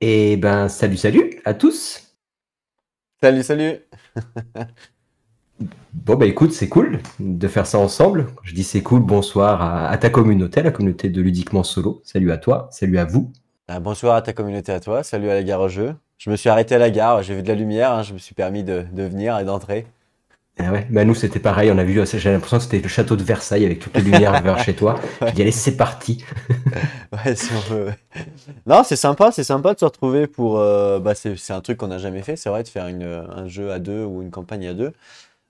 Et ben, salut, salut à tous. Salut, salut. Bon, bah écoute, c'est cool de faire ça ensemble. Quand je dis c'est cool, bonsoir à ta communauté, la communauté de Ludiquement Solo. Salut à toi, salut à vous. Bonsoir à ta communauté, à toi. Salut à la gare au jeu. Je me suis arrêté à la gare, j'ai vu de la lumière, hein, je me suis permis de venir et d'entrer. Ah ouais, bah nous c'était pareil, on a vu, j'ai l'impression que c'était le château de Versailles avec toutes les lumières vers chez toi. J'ai Ouais, dit, allez, c'est parti. ouais, si on veut. Non, c'est sympa de se retrouver pour. C'est un truc qu'on n'a jamais fait, c'est vrai, de faire un jeu à deux ou une campagne à deux.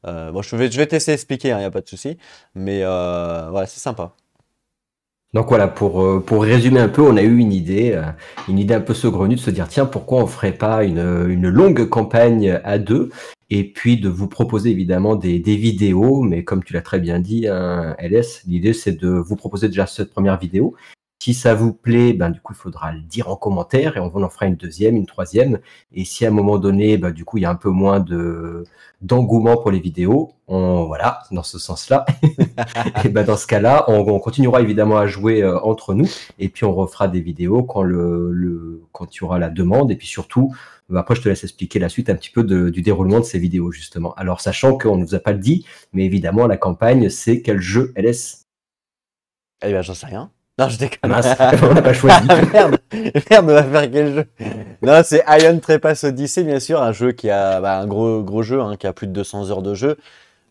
Bon, je vais te laisser expliquer, il n'y a pas de souci. Mais voilà, c'est sympa. Donc voilà, pour résumer un peu, on a eu une idée un peu saugrenue de se dire, tiens, pourquoi on ferait pas une longue campagne à deux et puis de vous proposer évidemment des vidéos, mais comme tu l'as très bien dit, hein, LS, l'idée c'est de vous proposer déjà cette première vidéo. Si ça vous plaît, ben du coup il faudra le dire en commentaire et on en fera une deuxième, une troisième. Et si à un moment donné, ben, du coup il y a un peu moins d'engouement pour les vidéos, voilà, dans ce sens-là, et ben dans ce cas-là, on continuera évidemment à jouer entre nous, et puis on refera des vidéos quand il y aura la demande, et puis surtout, après je te laisse expliquer la suite un petit peu du déroulement de ces vidéos justement. Alors sachant qu'on ne vous a pas dit, mais évidemment la campagne, c'est quel jeu LS? Eh ben, j'en sais rien. Non, je Ah déconne. mince, on n'a pas choisi. Ah, merde, merde, on va faire quel jeu? Non, c'est Ion Trepas Odyssey, bien sûr, un jeu qui a un gros jeu, hein, qui a plus de 200 heures de jeu.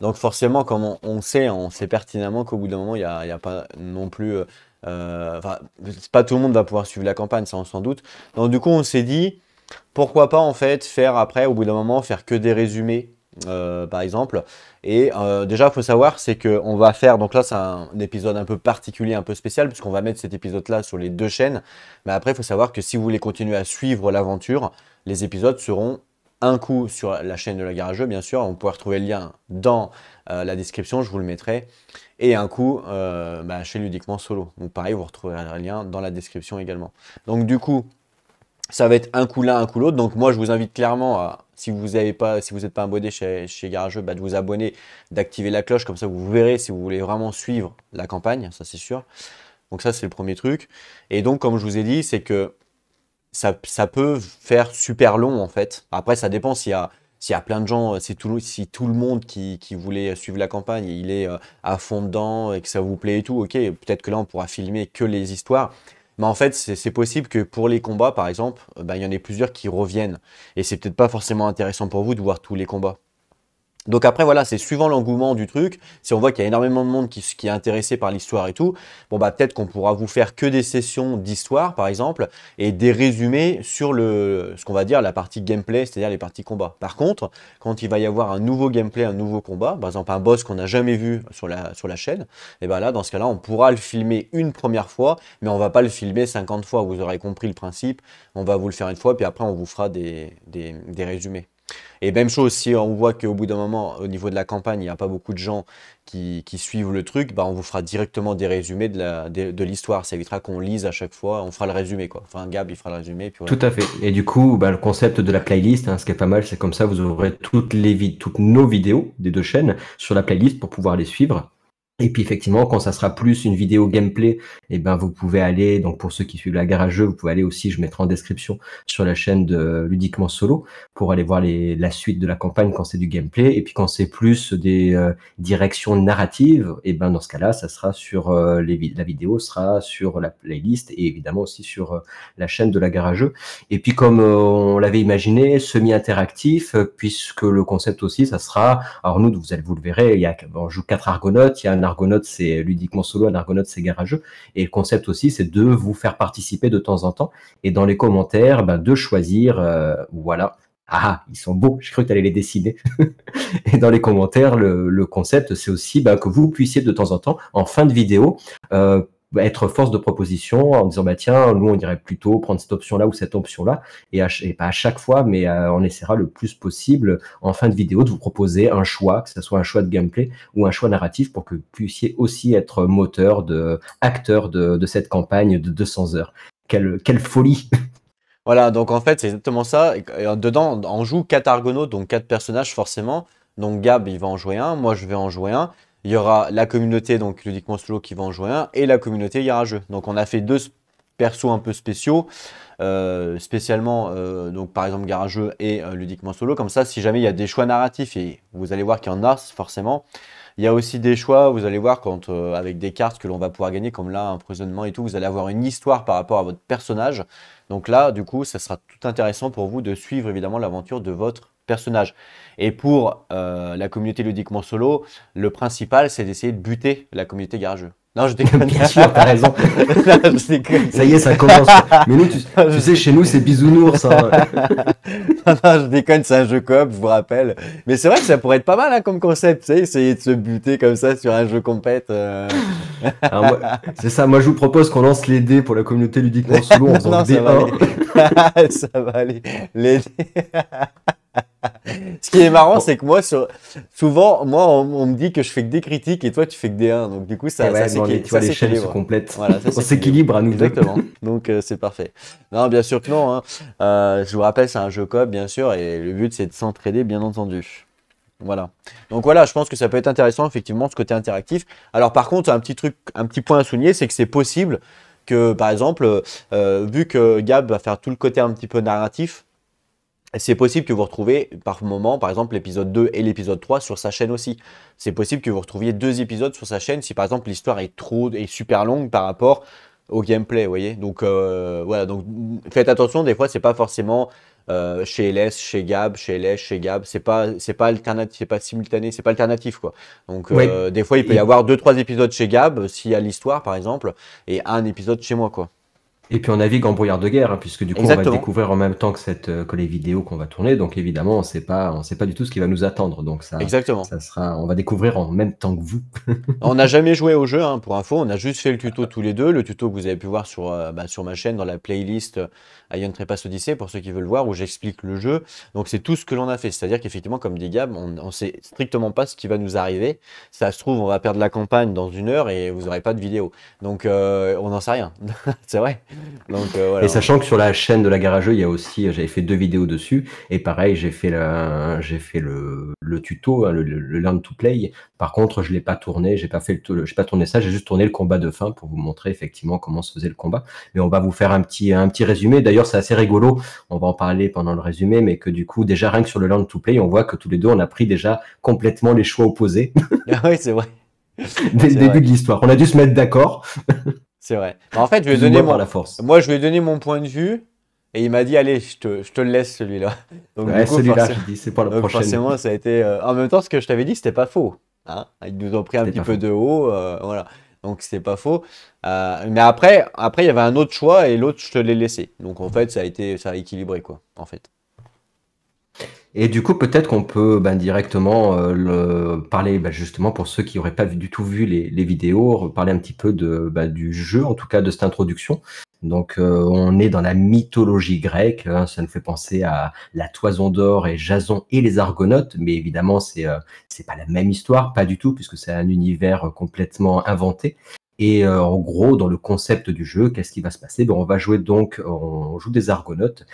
Donc forcément, comme on sait pertinemment qu'au bout d'un moment, il y a pas non plus, enfin, c'est pas tout le monde va pouvoir suivre la campagne, ça on s'en doute. Donc du coup, on s'est dit, pourquoi pas en fait faire après, au bout d'un moment, faire que des résumés, par exemple. Et déjà, il faut savoir, c'est qu'on va faire, donc là c'est un épisode un peu particulier, un peu spécial, puisqu'on va mettre cet épisode-là sur les deux chaînes. Mais après, il faut savoir que si vous voulez continuer à suivre l'aventure, les épisodes seront un coup sur la chaîne de la Garageux, bien sûr. On pourra retrouver le lien dans la description, je vous le mettrai. Et un coup chez Ludiquement Solo. Donc pareil, vous retrouverez le lien dans la description également. Donc du coup, ça va être un coup l'un, un coup l'autre. Donc moi, je vous invite clairement à, si vous n'êtes pas abonné chez Garageux, de vous abonner, d'activer la cloche, comme ça vous verrez si vous voulez vraiment suivre la campagne, ça c'est sûr. Donc ça, c'est le premier truc. Et donc, comme je vous ai dit, c'est que ça peut faire super long en fait. Après, ça dépend s'il y a plein de gens, si tout le monde qui voulait suivre la campagne, il est à fond dedans et que ça vous plaît et tout, ok, peut-être que là on pourra filmer que les histoires. Mais en fait, c'est possible que pour les combats, par exemple, il y en ait plusieurs qui reviennent. Et c'est peut-être pas forcément intéressant pour vous de voir tous les combats. Donc après, voilà, c'est suivant l'engouement du truc. Si on voit qu'il y a énormément de monde qui est intéressé par l'histoire et tout, bon bah peut-être qu'on pourra vous faire que des sessions d'histoire, par exemple, et des résumés sur ce qu'on va dire la partie gameplay, c'est-à-dire les parties combat. Par contre, quand il va y avoir un nouveau gameplay, un nouveau combat, par exemple un boss qu'on n'a jamais vu sur la chaîne, et ben là, dans ce cas-là, on pourra le filmer une première fois, mais on va pas le filmer 50 fois. Vous aurez compris le principe. On va vous le faire une fois, puis après, on vous fera des résumés. Et même chose, si on voit qu'au bout d'un moment, au niveau de la campagne, il n'y a pas beaucoup de gens qui suivent le truc, bah on vous fera directement des résumés de l'histoire. Ça évitera qu'on lise à chaque fois, on fera le résumé quoi. Enfin, Gab, il fera le résumé, puis voilà. Tout à fait. Et du coup, bah, le concept de la playlist, hein, ce qui est pas mal, c'est comme ça, vous aurez toutes nos vidéos des deux chaînes sur la playlist pour pouvoir les suivre. Et puis effectivement, quand ça sera plus une vidéo gameplay, eh ben vous pouvez aller, donc pour ceux qui suivent la garageux, vous pouvez aller aussi, je mettrai en description sur la chaîne de Ludiquement Solo pour aller voir la suite de la campagne quand c'est du gameplay. Et puis quand c'est plus des directions narratives, eh ben dans ce cas-là, ça sera sur la vidéo sera sur la playlist et évidemment aussi sur la chaîne de la garageux. Et puis comme on l'avait imaginé, semi-interactif, puisque le concept aussi, ça sera, alors nous, vous le verrez, on joue 4 argonautes, il y a un argonaute, c'est Ludiquement Solo, un argonaute, c'est garageux. Et le concept aussi, c'est de vous faire participer de temps en temps. Et dans les commentaires, de choisir, voilà. Ah, ils sont beaux, je cru que tu allais les dessiner. Et dans les commentaires, le concept, c'est aussi que vous puissiez de temps en temps, en fin de vidéo, être force de proposition en disant tiens, nous on irait plutôt prendre cette option-là ou cette option-là, et pas à chaque fois, mais on essaiera le plus possible en fin de vidéo de vous proposer un choix, que ce soit un choix de gameplay ou un choix narratif pour que vous puissiez aussi être acteur de cette campagne de 200 heures. Quelle folie! Voilà, donc en fait, c'est exactement ça. Dedans, on joue 4 argonautes, donc 4 personnages forcément. Donc Gab, il va en jouer un, moi je vais en jouer un. Il y aura la communauté, donc Ludiquement Solo, qui va en jouer un, et la communauté Garageux. Donc on a fait persos un peu spéciaux, spécialement donc par exemple Garageux et Ludiquement Solo. Comme ça, si jamais il y a des choix narratifs, et vous allez voir qu'il y en a forcément, il y a aussi des choix, vous allez voir, quand avec des cartes que l'on va pouvoir gagner, comme là, emprisonnement et tout, vous allez avoir une histoire par rapport à votre personnage. Donc là, du coup, ça sera tout intéressant pour vous de suivre évidemment l'aventure de votre personnage. Et pour la communauté Ludiquement Solo, le principal, c'est d'essayer de buter la communauté Garageux. Non, je déconne. Bien sûr, t'as raison. Non, je déconne. Ça y est, ça commence. Mais nous, tu sais, chez nous, c'est bisounours. Hein. Non, je déconne, c'est un jeu coop, je vous rappelle. Mais c'est vrai que ça pourrait être pas mal hein, comme concept, tu sais, essayer de se buter comme ça sur un jeu compète. C'est ça, moi je vous propose qu'on lance les dés pour la communauté Ludiquement Solo en faisant Non, ça va D1. aller. Ça va aller. Les... Ce qui est marrant, c'est que moi, souvent, moi, on me dit que je fais que des critiques et toi, tu fais que des 1. Donc, du coup, ça, Ouais, ça, bon, tu vois, les chaînes se complètent. Voilà, ça On s'équilibre à nous deux. Exactement. Donc, c'est parfait. Non, bien sûr que non. Hein. Je vous rappelle, c'est un jeu coop, bien sûr, et le but, c'est de s'entraider, bien entendu. Voilà. Donc voilà, je pense que ça peut être intéressant, effectivement, ce côté interactif. Alors, par contre, un petit point à souligner, c'est que c'est possible que, par exemple, vu que Gab va faire tout le côté un petit peu narratif, c'est possible que vous retrouvez par moment, par exemple, l'épisode 2 et l'épisode 3 sur sa chaîne aussi. C'est possible que vous retrouviez 2 épisodes sur sa chaîne si, par exemple, l'histoire est super longue par rapport au gameplay, vous voyez. Donc, voilà. Donc, faites attention, des fois, c'est pas forcément chez LS, chez Gab, chez LS, chez Gab. C'est pas alternatif, c'est pas simultané, c'est pas alternatif, quoi. Donc, Ouais. des fois, il peut y avoir 2-3 épisodes chez Gab, s'il y a l'histoire, par exemple, et un épisode chez moi, quoi. Et puis on navigue en brouillard de guerre, hein, puisque du coup on va Exactement. découvrir en même temps que les vidéos qu'on va tourner. Donc évidemment, on sait pas du tout ce qui va nous attendre. Donc Exactement. on va découvrir en même temps que vous. On n'a jamais joué au jeu, hein, pour info, on a juste fait le tuto tous les deux, le tuto que vous avez pu voir sur ma chaîne dans la playlist Ion Trépasse Odyssey pour ceux qui veulent voir où j'explique le jeu. Donc c'est tout ce que l'on a fait, c'est-à-dire qu'effectivement comme dit Gab, on sait strictement pas ce qui va nous arriver. Ça se trouve on va perdre la campagne dans 1 heure et vous n'aurez pas de vidéo. Donc on n'en sait rien, c'est vrai. Donc voilà. Et sachant que sur la chaîne de la Garageux, il y a aussi, j'avais fait 2 vidéos dessus, et pareil, j'ai fait le tuto, hein, le Learn to Play. Par contre, je l'ai pas tourné, j'ai pas tourné ça, j'ai juste tourné le combat de fin pour vous montrer effectivement comment se faisait le combat. Mais on va vous faire un petit résumé. D'ailleurs, c'est assez rigolo. On va en parler pendant le résumé, mais que du coup, déjà rien que sur le Learn to Play, on voit que tous les deux, on a pris déjà complètement les choix opposés Oui, c'est vrai. dès le début de l'histoire. On a dû se mettre d'accord. C'est vrai. En fait, je lui ai Plus ou donné moins par la force. moi, je lui ai donné mon point de vue et il m'a dit, allez, je te le laisse celui-là. Donc, Ouais, du coup, celui-là, je dis, c'est pour la donc, prochaine. forcément, ça a été. En même temps, ce que je t'avais dit, c'était pas faux. Hein, ils nous ont pris un C'était petit pas peu faux. de haut, voilà. Donc, c'était pas faux. Mais après, il y avait un autre choix et l'autre, je te l'ai laissé. Donc, en fait, ça a équilibré, quoi, en fait. Et du coup, peut-être qu'on peut directement parler justement pour ceux qui n'auraient pas du tout vu les vidéos, parler un petit peu du jeu, en tout cas de cette introduction. Donc, on est dans la mythologie grecque, hein, ça nous fait penser à la Toison d'Or et Jason et les Argonautes, mais évidemment, c'est pas la même histoire, pas du tout, puisque c'est un univers complètement inventé. Et en gros, dans le concept du jeu, qu'est-ce qui va se passer? On va jouer on joue des Argonautes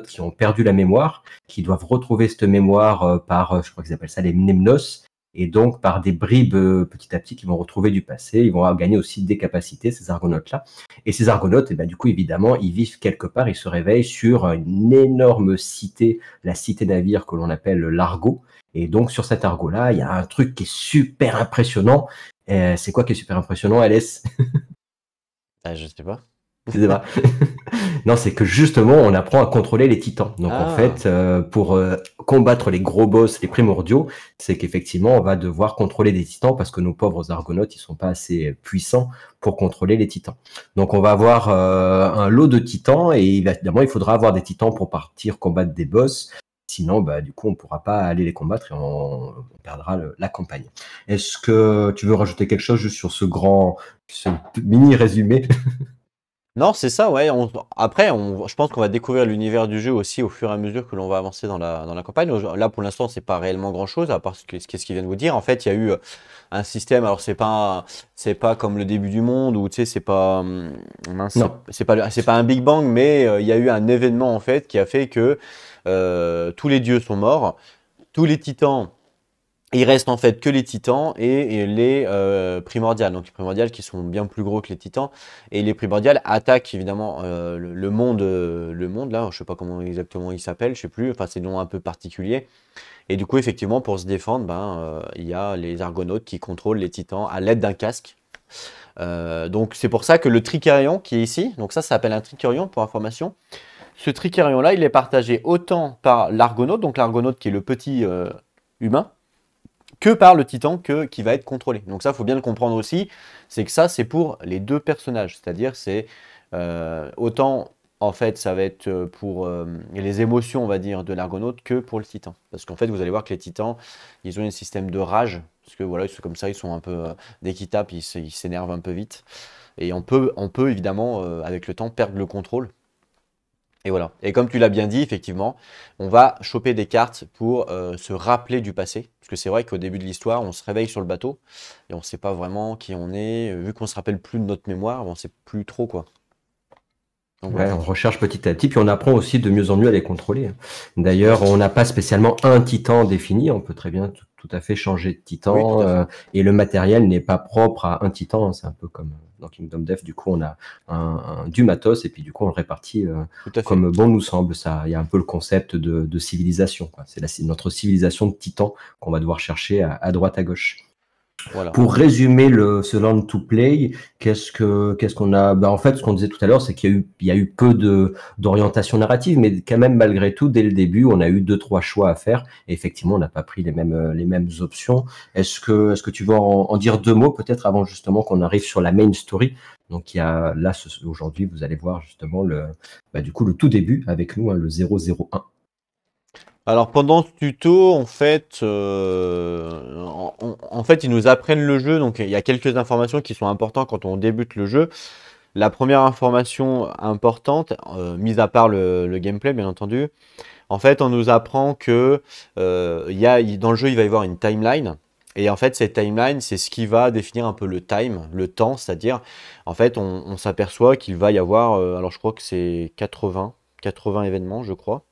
qui ont perdu la mémoire, qui doivent retrouver cette mémoire par, je crois qu'ils appellent ça les mnemnos, et donc par des bribes petit à petit qu'ils vont retrouver du passé, ils vont gagner aussi des capacités, ces Argonautes-là. Et ces Argonautes, du coup, évidemment, ils vivent quelque part, ils se réveillent sur une énorme cité, la cité navire que l'on appelle l'Argo. Et donc, sur cet Argo-là, il y a un truc qui est super impressionnant. C'est quoi qui est super impressionnant, Alès? Je sais pas. Je sais pas. Non, c'est que justement, on apprend à contrôler les titans. Donc en fait, pour combattre les gros boss, les primordiaux, c'est qu'effectivement, on va devoir contrôler des titans parce que nos pauvres argonautes, ils sont pas assez puissants pour contrôler les titans. Donc on va avoir un lot de titans et évidemment, il faudra avoir des titans pour partir combattre des boss. Sinon, du coup, on pourra pas aller les combattre et on perdra la campagne. Est-ce que tu veux rajouter quelque chose juste sur ce mini résumé? Non, c'est ça, ouais. Après, je pense qu'on va découvrir l'univers du jeu aussi au fur et à mesure que l'on va avancer dans la campagne. Là, pour l'instant, c'est pas réellement grand-chose, à part ce qu'il vient de vous dire. En fait, il y a eu un système. Alors, c'est pas comme le début du monde où tu sais, c'est pas, mince, Non. c'est pas un Big Bang, mais il y a eu un événement en fait qui a fait que tous les dieux sont morts, tous les titans Il reste en fait que les titans et les primordiales. Donc les primordiales qui sont bien plus gros que les titans. Et les primordiales attaquent évidemment le monde là, je sais pas comment exactement il s'appelle, je sais plus, enfin c'est un nom un peu particulier. Et du coup effectivement pour se défendre, il y a les argonautes qui contrôlent les titans à l'aide d'un casque. Donc c'est pour ça que le Tricerion qui est ici, donc ça s'appelle un Tricerion pour information. Ce Tricerion là, il est partagé autant par l'argonaute, donc l'argonaute qui est le petit humain, que par le titan qui va être contrôlé. Donc ça, il faut bien le comprendre aussi, c'est que ça, c'est pour les deux personnages. C'est-à-dire, c'est autant, en fait, ça va être pour les émotions, on va dire, de l'argonaute que pour le titan. Parce qu'en fait, vous allez voir que les titans, ils ont un système de rage, parce que voilà, c'est comme ça, ils sont un peu, dès qu'ils tapent, ils s'énervent un peu vite. Et on peut évidemment, avec le temps, perdre le contrôle. Et voilà. Et comme tu l'as bien dit, effectivement, on va choper des cartes pour se rappeler du passé. Parce que c'est vrai qu'au début de l'histoire, on se réveille sur le bateau et on ne sait pas vraiment qui on est. Vu qu'on ne se rappelle plus de notre mémoire, on ne sait plus trop quoi. Donc Ouais, voilà. on recherche petit à petit, puis on apprend aussi de mieux en mieux à les contrôler. D'ailleurs, on n'a pas spécialement un titan défini, on peut très bien tout à fait changer de Oui, tout titan, à fait. et le matériel n'est pas propre à un titan, c'est un peu comme dans Kingdom Death, du coup on a du matos, et puis du coup on le répartit Tout à fait. comme bon nous semble. Ça, il y a un peu le concept de civilisation, quoi. C'est notre civilisation de titans qu'on va devoir chercher à droite, à gauche. Voilà. Pour résumer ce Learn to Play, qu'est-ce qu'on a? Ben, en fait, ce qu'on disait tout à l'heure, c'est qu'il y a eu peu d'orientation narrative, mais quand même, malgré tout, dès le début, on a eu 2-3 choix à faire. Et effectivement, on n'a pas pris les mêmes options. Est-ce que tu veux en dire deux mots, peut-être, avant justement qu'on arrive sur la main story? Donc, il y a là, aujourd'hui, vous allez voir justement du coup, le tout début avec nous, hein, le 001. Alors pendant ce tuto, en fait, ils nous apprennent le jeu. Donc il y a quelques informations qui sont importantes quand on débute le jeu. La première information importante, mis à part le gameplay bien entendu, en fait on nous apprend que dans le jeu il va y avoir une timeline. Et en fait cette timeline c'est ce qui va définir un peu le temps, c'est-à-dire en fait on s'aperçoit qu'il va y avoir, alors je crois que c'est 80 événements je crois,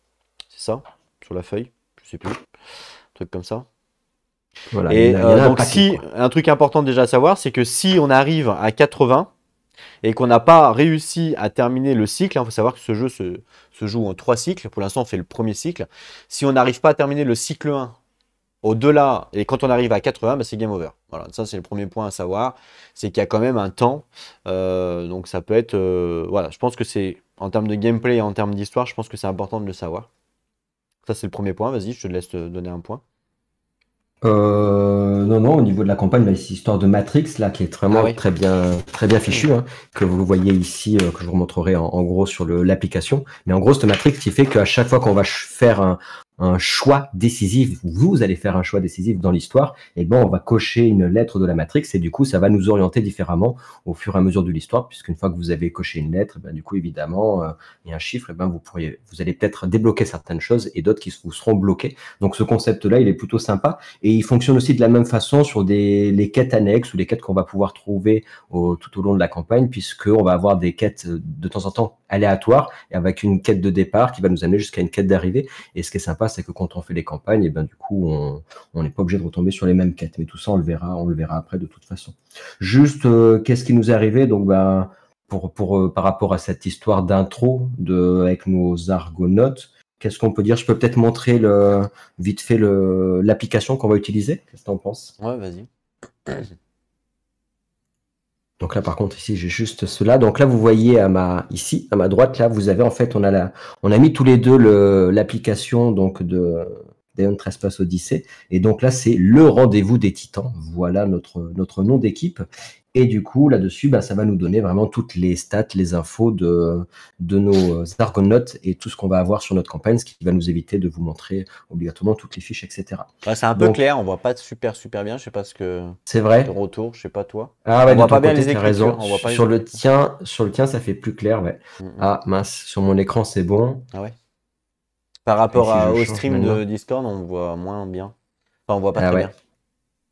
c'est ça, sur la feuille, je sais plus, un truc comme ça. Voilà, Et il y en a un donc paquet, quoi. un truc important déjà à savoir, c'est que si on arrive à 80, et qu'on n'a pas réussi à terminer le cycle, il faut savoir que ce jeu se joue en 3 cycles, pour l'instant on fait le premier cycle, si on n'arrive pas à terminer le cycle 1 au-delà, et quand on arrive à 80, c'est game over. Voilà, ça c'est le premier point à savoir, c'est qu'il y a quand même un temps, donc ça peut être, voilà, je pense que c'est, en termes de gameplay et en termes d'histoire, je pense que c'est important de le savoir. Ça c'est le premier point, vas-y, je te laisse te donner un point. Non, au niveau de la campagne, c'est l'histoire de Matrix, là, qui est Ah vraiment oui. très bien fichue, hein, que vous voyez ici, que je vous remontrerai en gros sur l'application. Mais en gros, c'est Matrix qui fait qu'à chaque fois qu'on va faire un choix décisif, vous allez faire un choix décisif dans l'histoire, et ben on va cocher une lettre de la Matrix, et du coup, ça va nous orienter différemment au fur et à mesure de l'histoire, puisqu'une fois que vous avez coché une lettre, ben, du coup, évidemment, et un chiffre, et ben, vous allez peut-être débloquer certaines choses et d'autres qui vous seront bloquées. Donc, ce concept-là, il est plutôt sympa. Et il fonctionne aussi de la même façon sur les quêtes annexes ou les quêtes qu'on va pouvoir trouver tout au long de la campagne, puisqu'on va avoir des quêtes de temps en temps aléatoires, et avec une quête de départ qui va nous amener jusqu'à une quête d'arrivée. Et ce qui est sympa, c'est que quand on fait les campagnes, et ben du coup, on n'est pas obligé de retomber sur les mêmes quêtes. Mais tout ça, on le verra après de toute façon. Juste, qu'est-ce qui nous est arrivé? Donc, par rapport à cette histoire d'intro avec nos argonautes, qu'est-ce qu'on peut dire? Je peux peut-être montrer vite fait l'application qu'on va utiliser. Qu'est-ce que tu en penses? Ouais, vas-y. Donc là, par contre, ici, j'ai juste cela. Donc là, vous voyez ici, à ma droite, là, vous avez en fait, on a mis tous les deux l'application donc de Dayon Trespass Odyssey. Et donc là, c'est le rendez-vous des Titans. Voilà notre nom d'équipe. Et du coup, là-dessus, ça va nous donner vraiment toutes les stats, les infos de nos argonautes et tout ce qu'on va avoir sur notre campagne, ce qui va nous éviter de vous montrer obligatoirement toutes les fiches, etc. Ouais, c'est un peu Donc, clair, on voit pas super bien, je sais pas ce que c'est de vrai. retour, je sais pas toi. Ah On ouais, de voit ton pas bien côté, les tu as écritures, raison. on voit pas les Sur le écritures. tien, ça fait plus clair, ouais. Mm. Ah mince, sur mon écran, c'est bon. Ah ouais. Par Et rapport si je au change stream de maintenant? Discord, on voit moins bien. Enfin, on voit pas Ah très bien. ouais.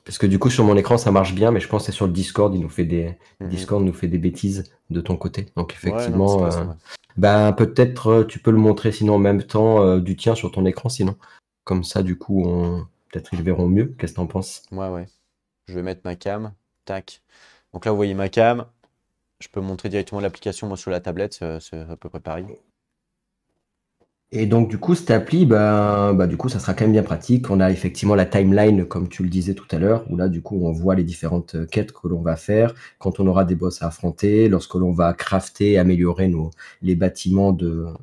Parce que du coup, sur mon écran, ça marche bien, mais je pense que c'est sur le Discord, Mm. Discord nous fait des bêtises de ton côté. Donc Ouais, non, mais c'est effectivement, possible. Ouais. peut-être tu peux le montrer sinon en même temps du tien sur ton écran, sinon. Comme ça, du coup, Peut-être qu'ils verront mieux. Qu'est-ce que t'en penses? Ouais. Je vais mettre ma cam. Tac. Donc là, vous voyez ma cam. Je peux montrer directement l'application moi sur la tablette. C'est à peu près pareil. Et donc, du coup, cette appli, du coup, ça sera quand même bien pratique. On a effectivement la timeline, comme tu le disais tout à l'heure, où là, du coup, on voit les différentes quêtes que l'on va faire, quand on aura des boss à affronter, lorsque l'on va crafter, améliorer les bâtiments de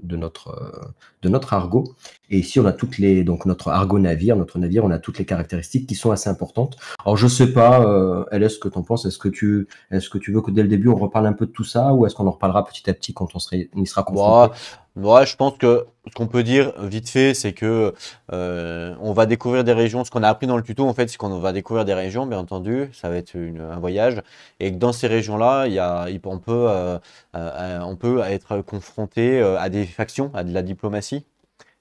notre Argo. Et ici, on a donc notre Argo navire, on a toutes les caractéristiques qui sont assez importantes. Alors, je sais pas, LS, ce que tu en penses. Est-ce que tu veux que dès le début, on reparle un peu de tout ça, ou est-ce qu'on en reparlera petit à petit quand on y sera confronté? Je pense que ce qu'on peut dire vite fait, c'est que on va découvrir des régions. Ce qu'on a appris dans le tuto, en fait, c'est qu'on va découvrir des régions, bien entendu. Ça va être un voyage. Et que dans ces régions-là, on peut être confronté à des factions, à de la diplomatie.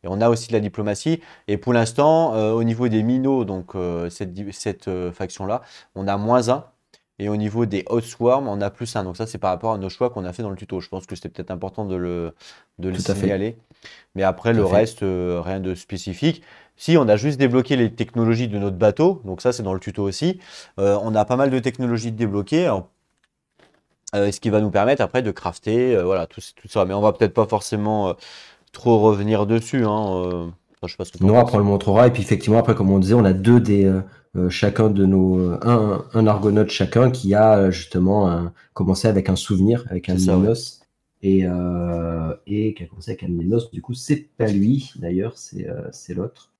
Et on a aussi de la diplomatie. Et pour l'instant, au niveau des minots, donc cette faction-là, on a -1. Et au niveau des Oathsworn, on a +1. Donc ça, c'est par rapport à nos choix qu'on a fait dans le tuto. Je pense que c'était peut-être important de le Tout à fait. signaler. Mais après, Tout le à fait. reste, rien de spécifique. Si, on a juste débloqué les technologies de notre bateau. Donc ça, c'est dans le tuto aussi. On a pas mal de technologies débloquées. Alors, ce qui va nous permettre après de crafter, voilà, tout ça. Mais on va peut-être pas forcément trop revenir dessus. Je sais pas ce que tu en Non, penses. après on le montrera. Et puis effectivement, après, comme on disait, on a deux chacun de nos un Argonaute chacun qui a justement commencé avec un souvenir, avec un C'est ça, ouais. Mnenos. Et qui a commencé avec un Mnenos. Du coup, c'est pas lui d'ailleurs, c'est l'autre.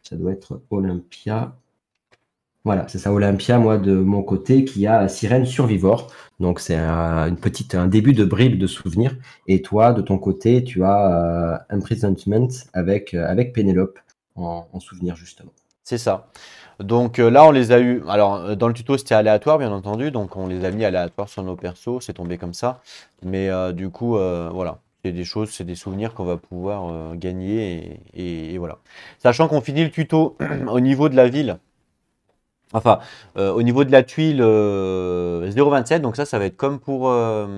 Ça doit être Olympia. Voilà, c'est ça, Olympia, moi, de mon côté, qui a Sirène Survivor. Donc, c'est un début de bribe de souvenirs. Et toi, de ton côté, tu as Imprisonment avec Pénélope en souvenir, justement. C'est ça. Donc là, on les a eu. Alors, dans le tuto, c'était aléatoire, bien entendu. Donc, on les a mis aléatoires sur nos persos. C'est tombé comme ça. Mais du coup, voilà. C'est des choses, c'est des souvenirs qu'on va pouvoir gagner. Et voilà. Sachant qu'on finit le tuto au niveau de la ville. Enfin, au niveau de la tuile 0,27. Donc, ça va être comme pour. Ah,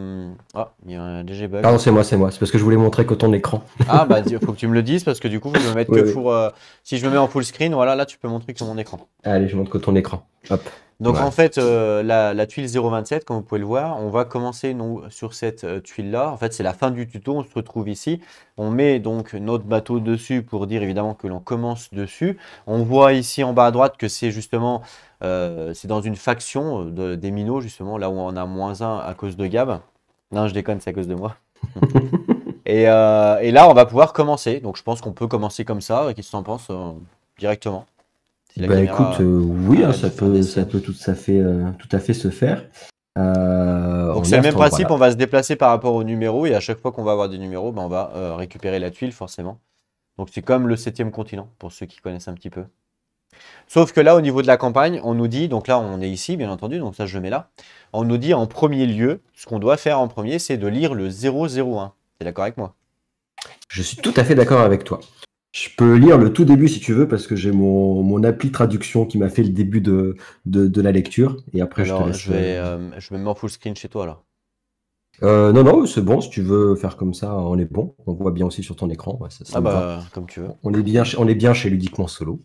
il y a un DG bug. Pardon, c'est moi. C'est parce que je voulais montrer que ton écran. Ah, bah, faut que tu me le dises parce que du coup, je vais me mettre Oui, que oui. pour. Si je me mets en full screen, voilà, là, tu peux montrer que mon écran. Allez, je montre que ton écran. Hop. Donc Voilà. en fait, la tuile 0,27, comme vous pouvez le voir, on va commencer sur cette tuile-là. En fait, c'est la fin du tuto, on se retrouve ici. On met donc notre bateau dessus pour dire évidemment que l'on commence dessus. On voit ici en bas à droite que c'est justement, c'est dans une faction des minots, justement, là où on a -1 à cause de Gab. Non, je déconne, c'est à cause de moi. Et là, on va pouvoir commencer. Donc je pense qu'on peut commencer comme ça. Qu'est-ce que tu en penses directement? Si la caméra Écoute, oui, arrête ça de faire des siennes. peut tout à fait se faire. Donc On c'est est le à même cet principe, endroit-là. on va se déplacer par rapport aux numéros et à chaque fois qu'on va avoir des numéros, on va récupérer la tuile forcément. Donc c'est comme le 7e continent pour ceux qui connaissent un petit peu. Sauf que là au niveau de la campagne, on nous dit, donc là on est ici bien entendu, donc ça je le mets là, on nous dit en premier lieu, ce qu'on doit faire en premier c'est de lire le 001. T'es d'accord avec moi? Je suis tout à fait d'accord avec toi. Je peux lire le tout début si tu veux, parce que j'ai mon appli traduction qui m'a fait le début de la lecture. Et après, je te Alors laisse. je me mets en full screen chez toi là. Non, c'est bon. Si tu veux faire comme ça, on est bon. On voit bien aussi sur ton écran. Ouais, ça Ah me va. bah comme tu veux. On est bien chez Ludiquement Solo.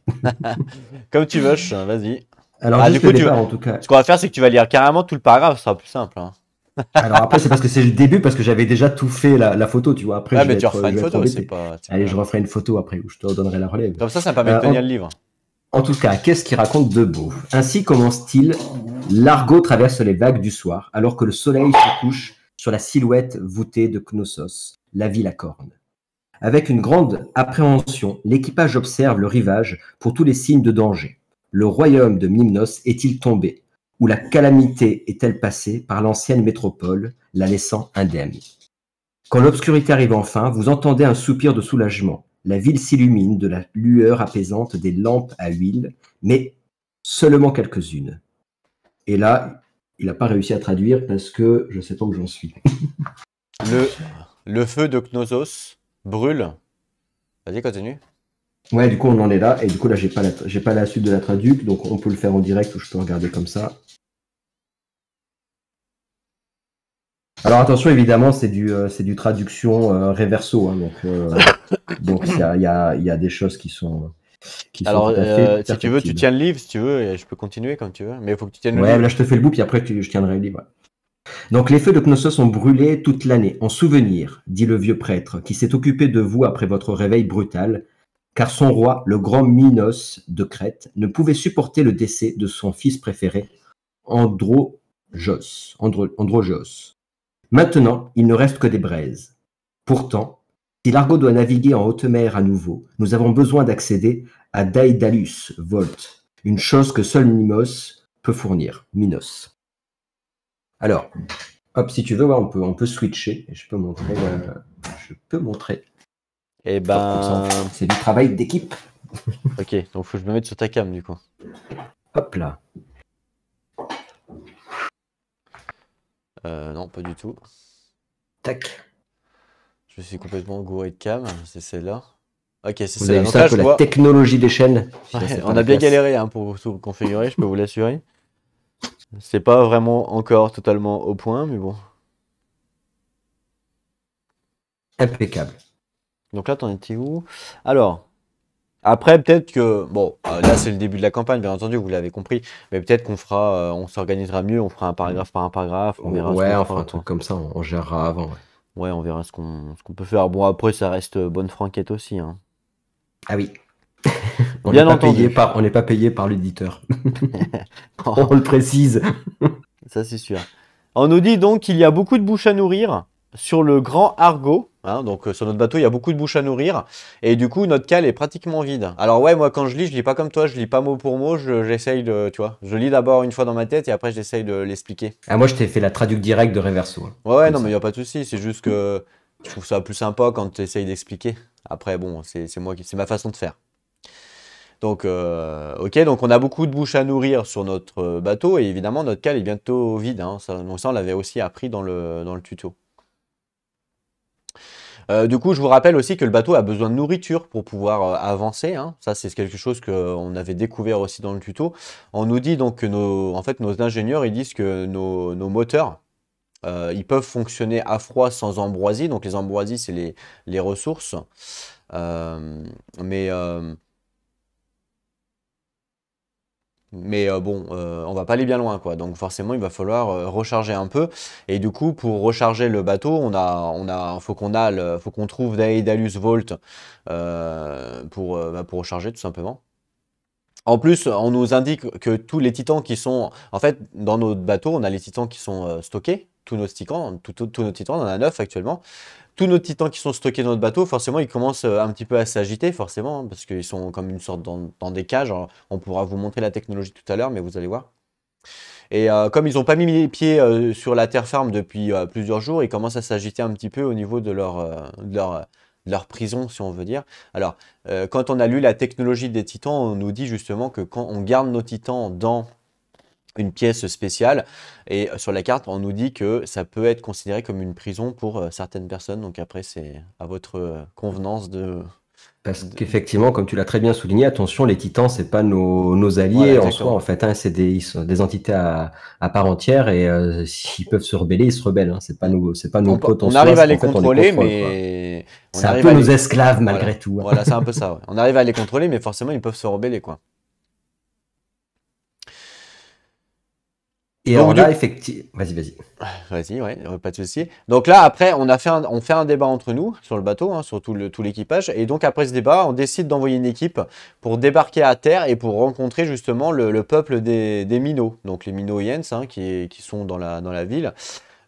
Comme tu veux, vas-y. Alors, Ah du juste coup le départ, en tout cas. ce qu'on va faire c'est que tu vas lire carrément tout le paragraphe, ce sera plus simple. Alors après, c'est parce que c'est le début, parce que j'avais déjà tout fait la photo, tu vois. Après, Ah je mais vais tu referas je une vais être photo, c'est embêté. pas Allez, je grave. referai une photo après où je te donnerai la relève. Comme ça me permet de tenir le livre. En tout cas, qu'est-ce qu'il raconte de beau? Ainsi commence-t-il. L'argot traverse les vagues du soir, alors que le soleil se couche sur la silhouette voûtée de Knossos, la ville à cornes. Avec une grande appréhension, l'équipage observe le rivage pour tous les signes de danger. Le royaume de Mimnos est-il tombé? Ou la calamité est-elle passée par l'ancienne métropole, la laissant indemne? Quand l'obscurité arrive enfin, vous entendez un soupir de soulagement. La ville s'illumine de la lueur apaisante des lampes à huile, mais seulement quelques-unes. Et là, il n'a pas réussi à traduire parce que je ne sais pas où j'en suis. Le feu de Knossos brûle. Vas-y, continue. Ouais, du coup, on en est là. Et du coup, là, j'ai pas la suite de la traduc, donc on peut le faire en direct ou je peux regarder comme ça. Alors attention, évidemment, c'est du traduction reverso, hein, donc Donc il y a des choses qui sont Alors, tout à fait si tu veux, tu perfectibles. tiens le livre, si tu veux, et je peux continuer comme tu veux. Mais il faut que tu tiennes le Ouais, livre. là je te fais le bout, puis après je tiendrai le livre. Donc les feux de Knossos ont brûlé toute l'année, en souvenir, dit le vieux prêtre, qui s'est occupé de vous après votre réveil brutal, car son roi, le grand Minos de Crète, ne pouvait supporter le décès de son fils préféré, Androgeos. Maintenant, il ne reste que des braises. Pourtant, si l'Argo doit naviguer en haute mer à nouveau, nous avons besoin d'accéder à Daedalus Volt, une chose que seul Minos peut fournir. Minos. Alors, hop, si tu veux, ouais, on peut switcher. Et je peux montrer. Eh Hop, comme ça, ben, c'est du travail d'équipe. ok, donc faut que je me mette sur ta cam du coup. Hop là. Non, pas du tout. Tac. Je suis complètement gouré de cam, c'est celle-là. Ok, c'est Vous celle-là. avez vu Donc ça un là, peu je la vois. technologie des chaînes. Ouais, Putain, c'est pas on la a bien classe. galéré hein, pour tout configurer, je peux vous l'assurer. C'est pas vraiment encore totalement au point, mais bon. Impeccable. Donc là, t'en étais où? Alors, après, peut-être que. Bon, là, c'est le début de la campagne, bien entendu, vous l'avez compris. Mais peut-être qu'on fera. On s'organisera mieux, on fera un paragraphe par un paragraphe, on verra ce Ouais, qu'on on fera fera, un truc quoi. comme ça, on gérera avant. Ouais. Ouais, on verra ce qu'on peut faire. Bon, après, ça reste bonne franquette aussi, hein. Ah oui. Bien entendu. On n'est pas payé par l'éditeur. On le précise. Ça, c'est sûr. On nous dit donc qu'il y a beaucoup de bouches à nourrir sur le grand Argo. Hein, donc, sur notre bateau, il y a beaucoup de bouches à nourrir. Et du coup, notre cale est pratiquement vide. Alors, ouais, moi, quand je lis pas comme toi. Je lis pas mot pour mot. J'essaye de. Tu vois, je lis d'abord une fois dans ma tête et après, j'essaye de l'expliquer. Ah, moi, je t'ai fait la traduction directe de Reverso. Hein, Ouais, comme non, mais il ça. n'y a pas de souci. C'est juste que je trouve ça plus sympa quand tu essayes d'expliquer. Après, bon, c'est ma façon de faire. Donc, ok, donc on a beaucoup de bouches à nourrir sur notre bateau et évidemment notre cale est bientôt vide. Hein, donc ça, on l'avait aussi appris dans le tuto. Du coup, je vous rappelle aussi que le bateau a besoin de nourriture pour pouvoir avancer. Hein. Ça, c'est quelque chose qu'on avait découvert aussi dans le tuto. On nous dit donc que nos ingénieurs ils disent que nos moteurs ils peuvent fonctionner à froid sans ambroisie. Donc les ambroisies, c'est les ressources. Mais bon, on va pas aller bien loin, quoi. Donc forcément, il va falloir recharger un peu. Et du coup, pour recharger le bateau, faut qu'on trouve Daedalus Volt pour recharger tout simplement. En plus, on nous indique que tous les titans qui sont... En fait, dans notre bateau, on a les titans qui sont stockés. Tous nos titans, on en a 9 actuellement. Tous nos titans qui sont stockés dans notre bateau, forcément, ils commencent un petit peu à s'agiter, forcément, hein, parce qu'ils sont comme une sorte dans des cages. Alors, on pourra vous montrer la technologie tout à l'heure, mais vous allez voir. Et comme ils n'ont pas mis les pieds sur la terre ferme depuis plusieurs jours, ils commencent à s'agiter un petit peu au niveau de leur prison, si on veut dire. Alors, quand on a lu la technologie des titans, on nous dit justement que quand on garde nos titans dans une pièce spéciale, et sur la carte, on nous dit que ça peut être considéré comme une prison pour certaines personnes. Donc après, c'est à votre convenance de... Parce qu'effectivement, comme tu l'as très bien souligné, attention, les titans, c'est pas nos Voilà, alliés en soi, exactement. en fait. Hein, ils sont des entités à part entière et s'ils peuvent se rebeller, ils se rebellent. Hein, c'est pas nos potes en On soi, arrive à c'est les qu'en fait, on les contrôler, contrôle, quoi. mais... On C'est un arrive peu à nos les... esclaves Voilà, malgré tout. Hein. voilà, c'est un peu ça. Ouais. On arrive à les contrôler, mais forcément, ils peuvent se rebeller, quoi. Et Donc, alors là, effectivement, vas-y. Vas-y, ouais, pas de souci. Donc là, après, on fait un débat entre nous sur le bateau, hein, sur tout l'équipage. Et donc, après ce débat, on décide d'envoyer une équipe pour débarquer à terre et pour rencontrer justement le peuple des Minots. Donc, les Minoiens, hein, qui sont dans la ville.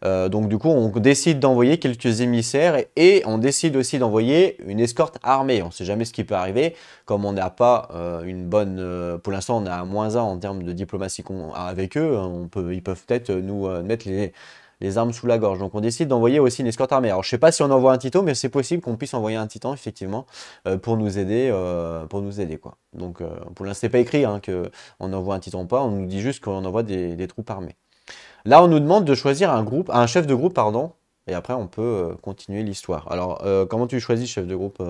Donc du coup, on décide d'envoyer quelques émissaires et on décide aussi d'envoyer une escorte armée. On ne sait jamais ce qui peut arriver. Comme on n'a pas une bonne... pour l'instant, on est à -1 en termes de diplomatie avec eux. Ils peuvent peut-être nous mettre les armes sous la gorge. Donc on décide d'envoyer aussi une escorte armée. Alors je ne sais pas si on envoie un titan, mais c'est possible qu'on puisse envoyer un titan, effectivement, pour nous aider, quoi. Donc pour l'instant, c'est pas écrit hein, qu'on envoie un titan ou pas. On nous dit juste qu'on envoie des troupes armées. Là, on nous demande de choisir un chef de groupe, pardon, et après on peut continuer l'histoire. Alors, comment tu choisis chef de groupe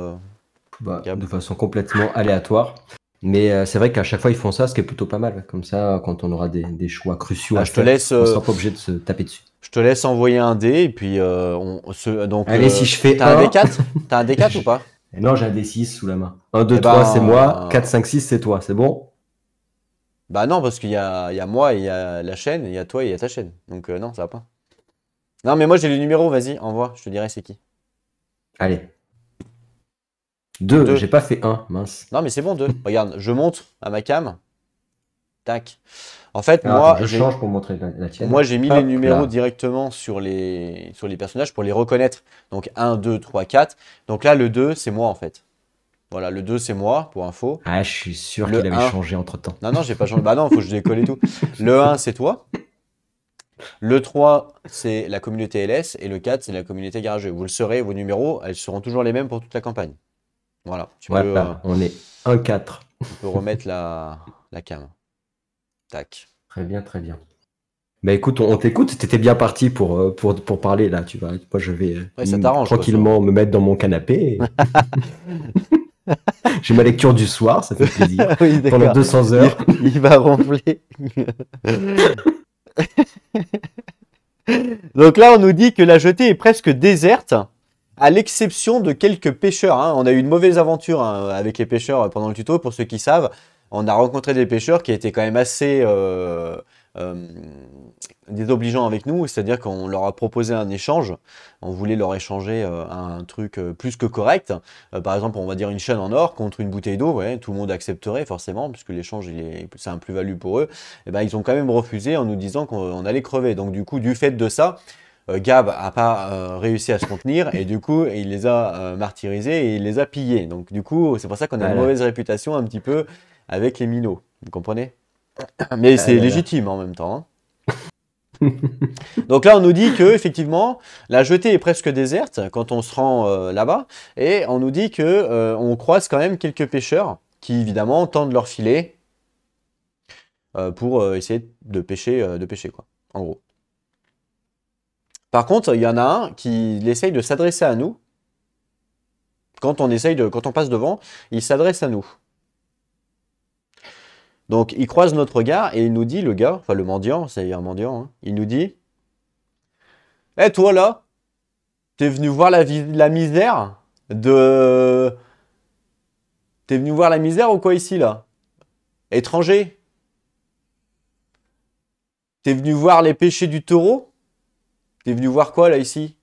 Gab De façon complètement aléatoire. Mais c'est vrai qu'à chaque fois, ils font ça, ce qui est plutôt pas mal. Comme ça, quand on aura des choix cruciaux à je te faire, laisse, on sera pas obligé de se taper dessus. je te laisse envoyer un dé, et puis donc. Allez, si je fais t'as un un... D4? T'as un D4 ou pas? Et non, j'ai un D6 sous la main. 1, Eh 2, 3, c'est moi. 4, ben, 5, 6, c'est toi. C'est bon? bah non, parce qu'il y a moi, et il y a la chaîne, il y a toi et il y a ta chaîne. Donc non, ça va pas. Non, mais moi j'ai le numéro, vas-y, envoie, je te dirai c'est qui. Allez. 2, j'ai 2. pas fait 1, mince. Non, mais c'est bon, 2. Regarde, je monte à ma cam. Tac. En fait, Alors attends, je change pour montrer la tienne. moi, j'ai mis les Hop numéros là. directement sur les personnages pour les reconnaître. Donc 1, 2, 3, 4. Donc là, le 2, c'est moi en fait. Voilà, le 2, c'est moi, pour info. Ah, je suis sûr qu'il Le avait 1. changé entre-temps. Non, non, j'ai pas changé. Bah non, faut que je décolle et tout. Le 1, c'est toi. Le 3, c'est la communauté LS. Et le 4, c'est la communauté garageux. Vous le saurez, vos numéros, elles seront toujours les mêmes pour toute la campagne. Voilà, Voilà, on est 1-4. tu peux remettre la cam. Tac. Très bien, très bien. Bah écoute, on t'écoute. T'étais bien parti pour parler là. Tu vois, moi je vais Ouais, ça t'arrange, quoi, ça. tranquillement me mettre dans mon canapé. J'ai ma lecture du soir, ça fait plaisir. Oui, Pendant d'accord. 200 Il, heures. il va ronfler. Donc là, on nous dit que la jetée est presque déserte, à l'exception de quelques pêcheurs, hein. On a eu une mauvaise aventure, hein, avec les pêcheurs pendant le tuto, pour ceux qui savent. On a rencontré des pêcheurs qui étaient quand même assez euh, désobligeants avec nous, c'est-à-dire qu'on leur a proposé un échange. On voulait leur échanger un truc plus que correct. Par exemple, on va dire une chaîne en or contre une bouteille d'eau. Ouais, tout le monde accepterait forcément, puisque l'échange, c'est un plus-value pour eux. Et ben, ils ont quand même refusé en nous disant qu'on allait crever. Donc du coup, du fait de ça, Gab a pas réussi à se contenir et du coup il les a martyrisés et il les a pillés. Donc du coup c'est pour ça qu'on a une Voilà. mauvaise réputation un petit peu avec les minots. Vous comprenez? Mais Ah c'est là là. légitime en même temps, hein. Donc là on nous dit que effectivement la jetée est presque déserte quand on se rend là-bas et on nous dit que on croise quand même quelques pêcheurs qui évidemment tendent leur filet pour essayer de pêcher quoi. En gros. Par contre, il y en a un qui essaye de s'adresser à nous. Quand on passe devant, il s'adresse à nous. Donc, il croise notre regard et il nous dit, le gars, enfin le mendiant, c'est un mendiant, hein, il nous dit, Eh toi là, t'es venu voir la misère de... T'es venu voir la misère ou quoi ici là? Étranger? T'es venu voir les péchés du taureau? T'es venu voir quoi là ici?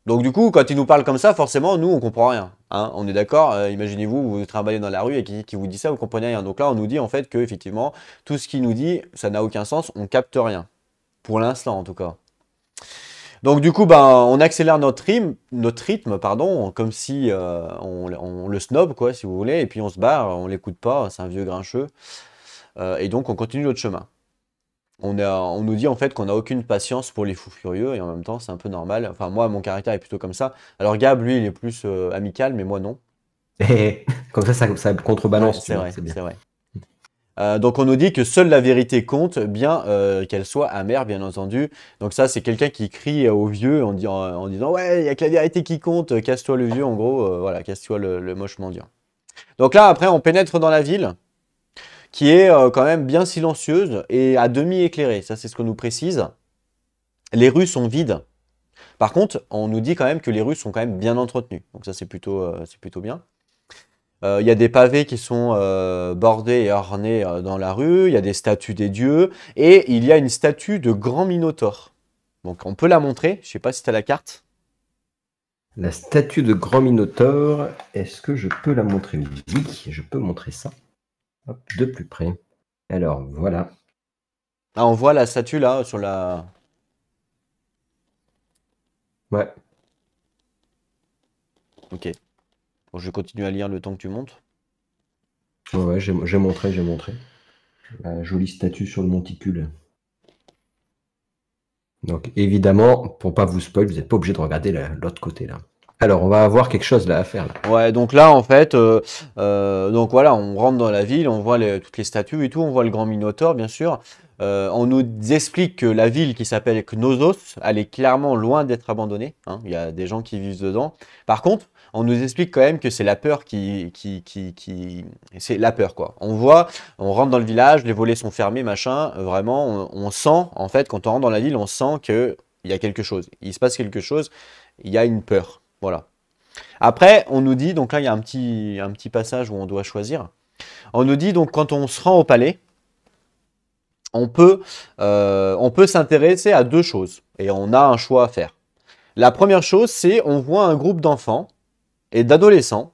Donc du coup, quand il nous parle comme ça, forcément, nous, on comprend rien, hein. On est d'accord, imaginez-vous, vous vous trimballez dans la rue et qui vous dit ça, vous comprenez rien. Donc là, on nous dit en fait que effectivement, tout ce qu'il nous dit, ça n'a aucun sens, on capte rien. Pour l'instant, en tout cas. Donc du coup, ben, on accélère notre rythme, pardon, comme si on le snob, quoi, si vous voulez, et puis on se barre, on l'écoute pas, c'est un vieux grincheux. Et donc on continue notre chemin. On nous dit en fait qu'on n'a aucune patience pour les fous furieux et en même temps c'est un peu normal. Enfin moi mon caractère est plutôt comme ça. Alors Gab lui il est plus amical mais moi non. Et comme ça Ouais contrebalance, tu c'est vois, vrai, c'est bien. c'est vrai. Donc on nous dit que seule la vérité compte, bien qu'elle soit amère bien entendu. Donc ça c'est quelqu'un qui crie au vieux en disant ouais il y a que la vérité qui compte, casse-toi le vieux en gros, voilà casse-toi le moche mendiant. Donc là après on pénètre dans la ville, qui est quand même bien silencieuse et à demi éclairée. Ça, c'est ce qu'on nous précise. Les rues sont vides. Par contre, on nous dit quand même que les rues sont quand même bien entretenues. Donc ça, c'est plutôt bien. Il y a des pavés qui sont bordés et ornés dans la rue. Il y a des statues des dieux. Et il y a une statue de grand Minotaure. Donc on peut la montrer. Je sais pas si tu as la carte. La statue de Grand Minotaure, est-ce que je peux la montrer? Oui, je peux montrer ça. Hop, de plus près. Alors, voilà. Ah, on voit la statue là sur la... Ouais. Ok. Bon, je vais continuer à lire le temps que tu montes. Ouais, j'ai montré, j'ai montré. La jolie statue sur le monticule. Donc, évidemment, pour pas vous spoil, vous n'êtes pas obligé de regarder l'autre côté, là. Alors, on va avoir quelque chose là à faire, là. Ouais, donc là, en fait, donc voilà, on rentre dans la ville, on voit toutes les statues et tout, on voit le grand Minotaure, bien sûr. On nous explique que la ville qui s'appelle Knossos, elle est clairement loin d'être abandonnée, hein. Il y a des gens qui vivent dedans. Par contre, on nous explique quand même que c'est la peur c'est la peur, quoi. On voit, on rentre dans le village, les volets sont fermés, machin. Vraiment, on sent, en fait, quand on rentre dans la ville, on sent que il y a quelque chose. Il se passe quelque chose, il y a une peur. Voilà. Après, on nous dit, donc là, il y a un petit passage où on doit choisir. On nous dit, donc, quand on se rend au palais, on peut s'intéresser à deux choses. Et on a un choix à faire. La première chose, c'est on voit un groupe d'enfants et d'adolescents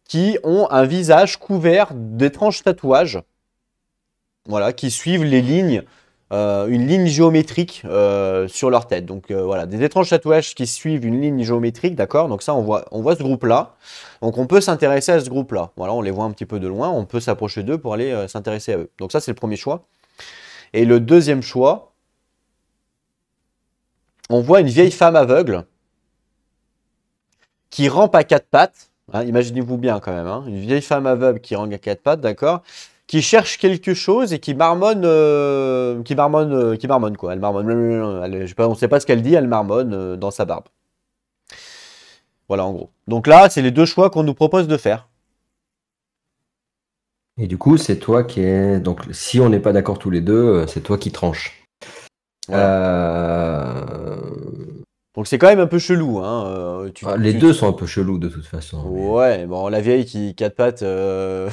qui ont un visage couvert d'étranges tatouages, voilà, qui suivent les lignes, une ligne géométrique sur leur tête. Donc voilà, des étranges tatouages qui suivent une ligne géométrique, d'accord. Donc ça, on voit ce groupe-là. Donc on peut s'intéresser à ce groupe-là. Voilà, on les voit un petit peu de loin, on peut s'approcher d'eux pour aller s'intéresser à eux. Donc ça, c'est le premier choix. Et le deuxième choix, on voit une vieille femme aveugle qui rampe à quatre pattes. Hein, imaginez-vous bien quand même, hein, une vieille femme aveugle qui rampe à quatre pattes, d'accord, qui cherche quelque chose et qui marmonne quoi. Elle marmonne, on ne sait pas ce qu'elle dit, elle marmonne dans sa barbe. Voilà en gros. Donc là, c'est les deux choix qu'on nous propose de faire. Et du coup, c'est toi qui est. Donc, si on n'est pas d'accord tous les deux, c'est toi qui tranches. Voilà. Donc c'est quand même un peu chelou. Hein. Les deux sont un peu chelous de toute façon. Ouais, bon, la vieille qui quatre pattes. Moi,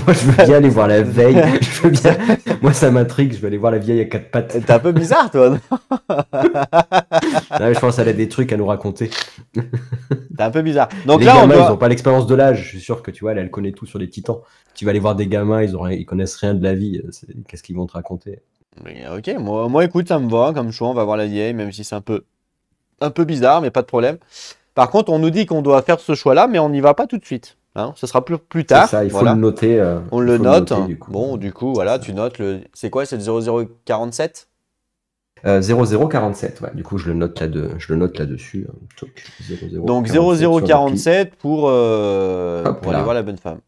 je veux bien aller voir la veille. Je veux bien. Moi, ça m'intrigue. Je veux aller voir la vieille à quatre pattes. T'es un peu bizarre, toi. Non, je pense qu'elle a des trucs à nous raconter. T'es un peu bizarre. Donc les là, gamins, ils n'ont pas l'expérience de l'âge. Je suis sûr que tu vois, elle connaît tout sur les titans. Tu vas aller voir des gamins, ils connaissent rien de la vie. Qu'est-ce qu'ils vont te raconter? Mais, ok, moi, écoute, ça me va comme choix. On va voir la vieille, même si c'est un peu bizarre, mais pas de problème. Par contre, on nous dit qu'on doit faire ce choix-là, mais on n'y va pas tout de suite. Hein, ce sera plus tard. C'est ça, il faut voilà. le noter. On le note. Du coup. Bon, du coup, voilà, tu notes le. C'est quoi, c'est le 0047 0047, ouais. Du coup, je le note là-dessus. Donc 0047 pour aller voir la bonne femme.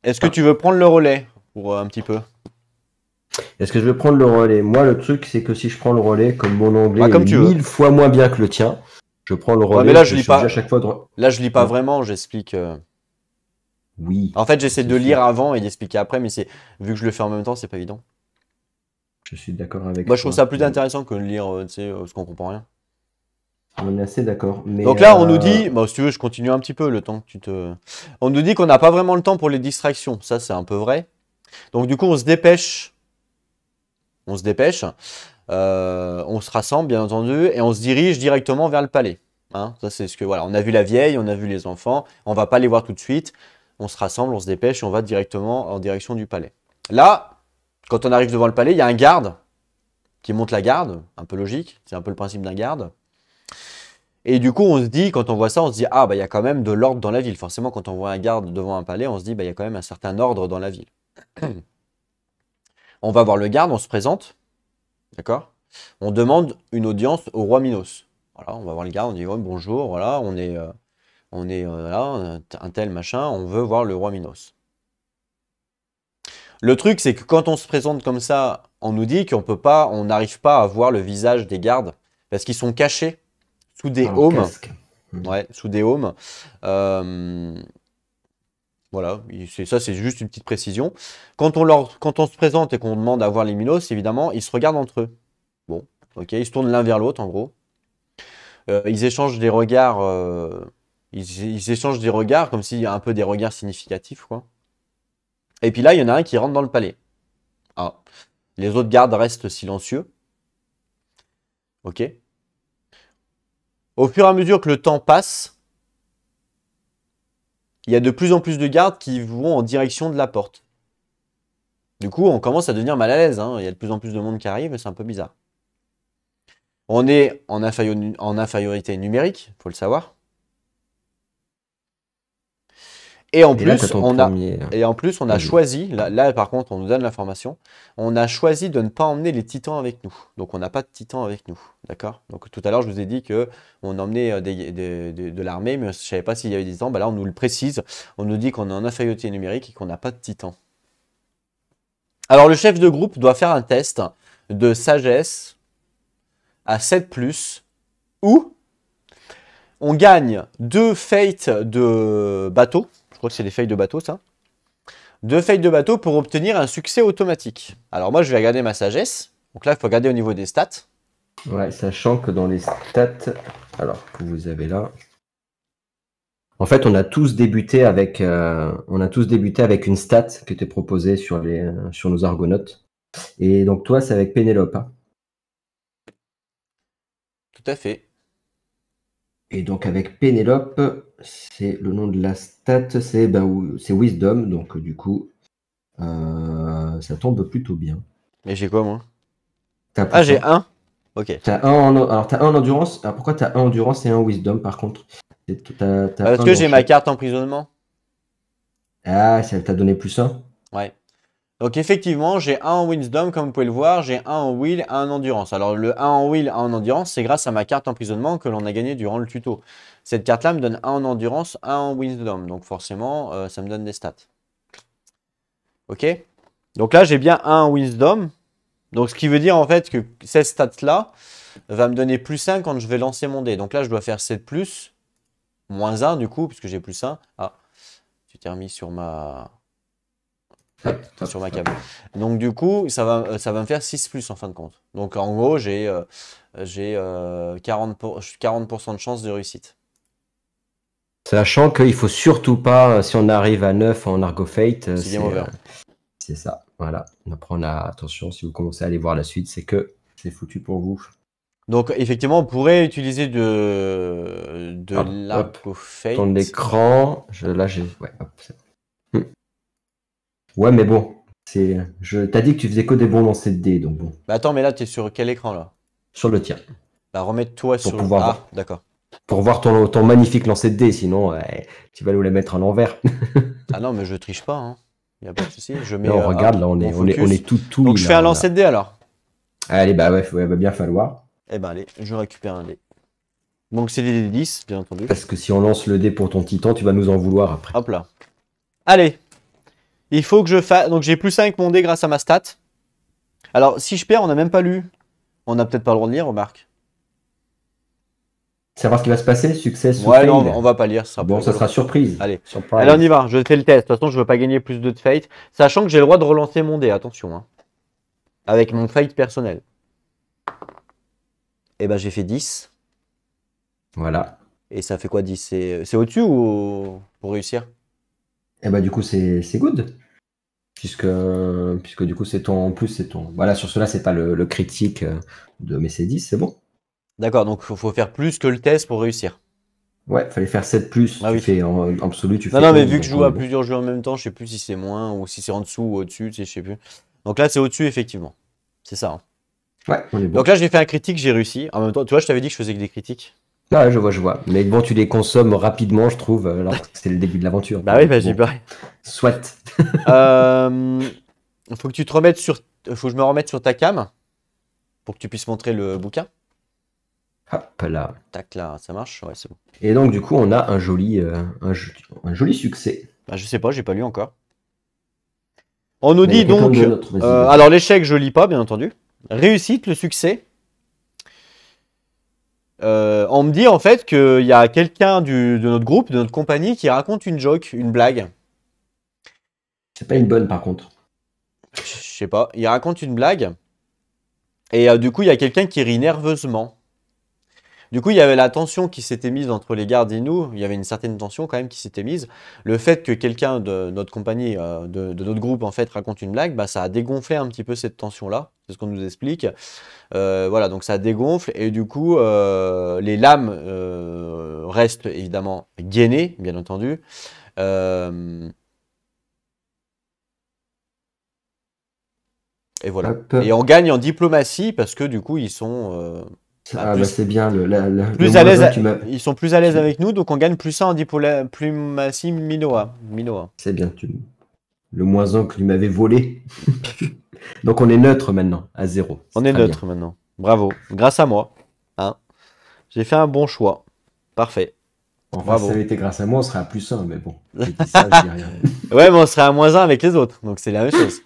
Est-ce que tu veux prendre le relais pour un petit peu? Est-ce que je vais prendre le relais? Moi, le truc, c'est que si je prends le relais, comme mon anglais est 1000 fois moins bien que le tien, je prends le relais. Ouais, mais là, je lis pas. À chaque fois Là, je lis pas vraiment. J'explique. Oui. En fait, j'essaie de lire avant et d'expliquer après, mais vu que je le fais en même temps, c'est pas évident. Je suis d'accord avec toi. Je trouve ça plus intéressant que de lire, parce qu'on comprend rien. On est assez d'accord. Donc là, on nous dit, si tu veux, je continue un petit peu le temps que tu te. On nous dit qu'on n'a pas vraiment le temps pour les distractions. Ça, c'est un peu vrai. Donc du coup, on se dépêche. On se rassemble, bien entendu, et on se dirige directement vers le palais. Hein, ça, c'est ce que voilà. On a vu la vieille, on a vu les enfants. On va pas les voir tout de suite. On se rassemble, on se dépêche et on va directement en direction du palais. Là, quand on arrive devant le palais, il y a un garde qui monte la garde, un peu logique. C'est un peu le principe d'un garde. Et du coup, on se dit, quand on voit ça, on se dit, ah, bah, il y a quand même de l'ordre dans la ville. Forcément, quand on voit un garde devant un palais, on se dit, bah, il y a quand même un certain ordre dans la ville. On va voir le garde, on se présente. D'accord? On demande une audience au roi Minos. Voilà, on va voir le garde, on dit, oh, bonjour, voilà, on est là, un tel machin, on veut voir le roi Minos. Le truc, c'est que quand on se présente comme ça, on nous dit on n'arrive pas à voir le visage des gardes parce qu'ils sont cachés sous des aumes. Ouais, sous des aumes. Voilà, c'est juste une petite précision. Quand on se présente et qu'on demande à voir les Minos, évidemment, ils se regardent entre eux. Bon, ok, ils se tournent l'un vers l'autre, en gros. Ils échangent des regards. Ils échangent des regards comme s'il y a un peu des regards significatifs, quoi. Et puis là, il y en a un qui rentre dans le palais. Ah. Les autres gardes restent silencieux. Ok. Au fur et à mesure que le temps passe, il y a de plus en plus de gardes qui vont en direction de la porte. Du coup, on commence à devenir mal à l'aise. Hein. Il y a de plus en plus de monde qui arrive et c'est un peu bizarre. On est en infériorité numérique, il faut le savoir. Et en plus, on a choisi, là par contre, on nous donne l'information, on a choisi de ne pas emmener les titans avec nous. Donc on n'a pas de titans avec nous, d'accord? Donc tout à l'heure, je vous ai dit qu'on emmenait de l'armée, mais je ne savais pas s'il y avait des titans. Bah là, on nous le précise, on nous dit qu'on est en infériorité numérique et qu'on n'a pas de titans. Alors le chef de groupe doit faire un test de sagesse à 7+, où on gagne 2 fates de bateau. Je crois que c'est des feuilles de bateau, ça. 2 feuilles de bateau pour obtenir un succès automatique. Alors moi, je vais regarder ma sagesse. Donc là, il faut regarder au niveau des stats. Ouais, sachant que dans les stats, alors que vous avez là, En fait, on a tous débuté avec une stat qui était proposée sur nos argonautes. Et donc toi, c'est avec Pénélope. Hein. Tout à fait. Et donc avec Pénélope, c'est le nom de la stat, c'est Wisdom. Donc du coup, ça tombe plutôt bien. Mais j'ai quoi, moi? T'as Ah, plus j'ai un. 1. Ok. Alors t'as un en endurance. Alors pourquoi t'as un endurance et un Wisdom par contre? T'as Parce un que dans j'ai ma chaque. carte emprisonnement. Ah, ça t'a donné plus un. Ouais. Donc effectivement, j'ai un en Wisdom, comme vous pouvez le voir, j'ai un en Will, un en Endurance. Alors le 1 en Will, 1 en Endurance, c'est grâce à ma carte emprisonnement que l'on a gagné durant le tuto. Cette carte-là me donne un en Endurance, un en Wisdom. Donc forcément, ça me donne des stats. Ok? Donc là, j'ai bien un en Wisdom. Donc ce qui veut dire en fait que cette stat-là va me donner plus 1 quand je vais lancer mon dé. Donc là, je dois faire 7 plus, moins 1 du coup, puisque j'ai plus 1. Ah, tu t'es remis sur ma... sur ma câble. Donc du coup, ça va me faire 6 plus en fin de compte. Donc en gros, j'ai 40% de chance de réussite. Sachant qu'il faut surtout pas, si on arrive à 9 en Argo Fate, C'est game over. c'est ça. Voilà. Après, on a attention, si vous commencez à aller voir la suite, c'est que c'est foutu pour vous. Donc effectivement, on pourrait utiliser de Pardon, l'Argo Fate. Ton écran, là j'ai. Ouais, hop, ouais, mais bon, t'as dit que tu faisais que des bons lancers de dés, donc bon. Bah attends, mais là, tu es sur quel écran là? Sur le tien. Bah remets-toi sur... pouvoir Ah, voir. d'accord. Pour voir ton magnifique lancer de dés, sinon tu vas nous les mettre à l'envers. Ah non, mais je triche pas, hein. Il n'y a pas de souci. Je mets, Là, on regarde, là, on est tout. Donc je fais un lancer de dés alors. Allez, bah ouais, va bien falloir. Eh ben allez, je récupère un dé. Donc c'est des dés 10, bien entendu. Parce que si on lance le dé pour ton titan, tu vas nous en vouloir après. Hop là. Allez. Il faut que je fasse... Donc j'ai plus 5 mon dé grâce à ma stat. Alors si je perds, on n'a même pas lu. On n'a peut-être pas le droit de lire, remarque. Savoir ce qui va se passer, succès, ouais, non, on va pas lire. Ça sera surprise. Allez. Allez, on y va. Je fais le test. De toute façon, je veux pas gagner plus de fate. Sachant que j'ai le droit de relancer mon dé, attention. Hein. Avec mon fate personnel. Et ben j'ai fait 10. Voilà. Et ça fait quoi 10? C'est au-dessus ou pour réussir? Et bah du coup c'est good. Puisque du coup c'est ton. En plus c'est ton. Voilà, sur cela c'est pas le critique mais c'est 10, c'est bon. D'accord, donc il faut faire plus que le test pour réussir. Ouais, fallait faire 7 plus. Ah, oui. Fais en absolu, tu fais. Non, mais vu que je joue à plusieurs jeux en même temps, je sais plus si c'est moins ou si c'est en dessous ou au-dessus, tu sais, je sais plus. Donc là, c'est au-dessus, effectivement. C'est ça. Hein. Ouais, on est bon. Donc là, j'ai fait un critique, j'ai réussi. En même temps, tu vois, je t'avais dit que je faisais que des critiques. Ah, je vois. Mais bon, tu les consommes rapidement, je trouve, alors que c'est le début de l'aventure. Bah oui, bah j'ai pareil. Soit. Faut que tu te remettes sur... Faut que je me remette sur ta cam pour que tu puisses montrer le bouquin. Hop là. Tac, là, ça marche. Ouais, c'est bon. Et donc, du coup, on a un joli succès. Bah, je sais pas, j'ai pas lu encore. On nous dit donc... alors, l'échec, je lis pas, bien entendu. Réussite, le succès. On me dit en fait qu'il y a quelqu'un de notre groupe, de notre compagnie, qui raconte une joke, une blague. C'est pas une bonne par contre. Je sais pas. Il raconte une blague. Et du coup, il y a quelqu'un qui rit nerveusement. Du coup, il y avait la tension qui s'était mise entre les gardes et nous. Il y avait une certaine tension quand même qui s'était mise. Le fait que quelqu'un de notre compagnie, de notre groupe, en fait, raconte une blague, bah, ça a dégonflé un petit peu cette tension-là. C'est ce qu'on nous explique. Voilà, donc ça dégonfle. Et du coup, les lames restent évidemment gainées, bien entendu. Et voilà. Hop. Et on gagne en diplomatie parce que du coup, ils sont... c'est bien. Plus à l'aise, ils sont plus à l'aise avec nous, donc on gagne plus 1 en diplomatie Minoa. C'est bien, le moins 1 que tu m'avais volé. Donc on est neutre maintenant, à 0. On est neutre maintenant. Bravo, grâce à moi. Hein, j'ai fait un bon choix. Parfait. Enfin, bravo. Si ça avait été grâce à moi, on serait à plus 1, mais bon. J'ai dit ça, je dis rien. Ouais, mais on serait à moins 1 avec les autres, donc c'est la même chose.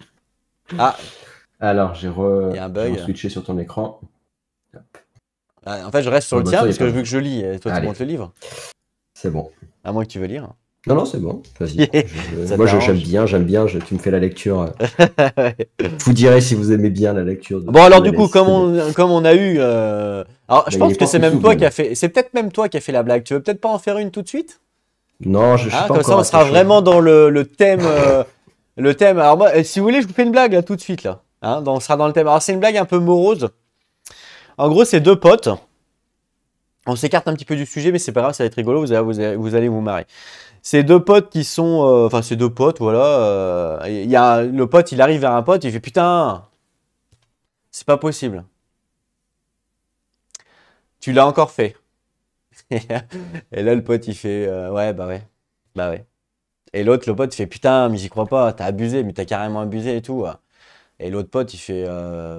Ah. Alors, j'ai switché sur ton écran. Hop. En fait, je reste sur le tien parce que vu que je lis, et toi tu montes le livre. C'est bon. À moins que tu veux lire. Non, c'est bon. Vas-y. Moi, j'aime bien. Tu me fais la lecture. Vous direz si vous aimez bien la lecture. Bon, alors du coup, comme on a eu... Alors, je pense que c'est même toi qui a fait... C'est peut-être même toi qui a fait la blague. Tu veux peut-être pas en faire une tout de suite? Non, je suis Hein, pas comme ça, encore on assez sera chaud. vraiment dans le thème. Le thème. Alors, moi, si vous voulez, je vous fais une blague là tout de suite. Là. Hein, on sera dans le thème. Alors, c'est une blague un peu morose. En gros, c'est deux potes. On s'écarte un petit peu du sujet, mais c'est pas grave, ça va être rigolo. Vous allez vous marrer. C'est deux potes qui sont. Enfin, c'est deux potes, voilà. Le pote, il arrive vers un pote, il fait putain, c'est pas possible. Tu l'as encore fait. Et là, le pote, il fait ouais, bah ouais. Bah ouais. Et l'autre, le pote, il fait putain, mais j'y crois pas, t'as abusé, mais t'as carrément abusé et tout. Et l'autre pote, il fait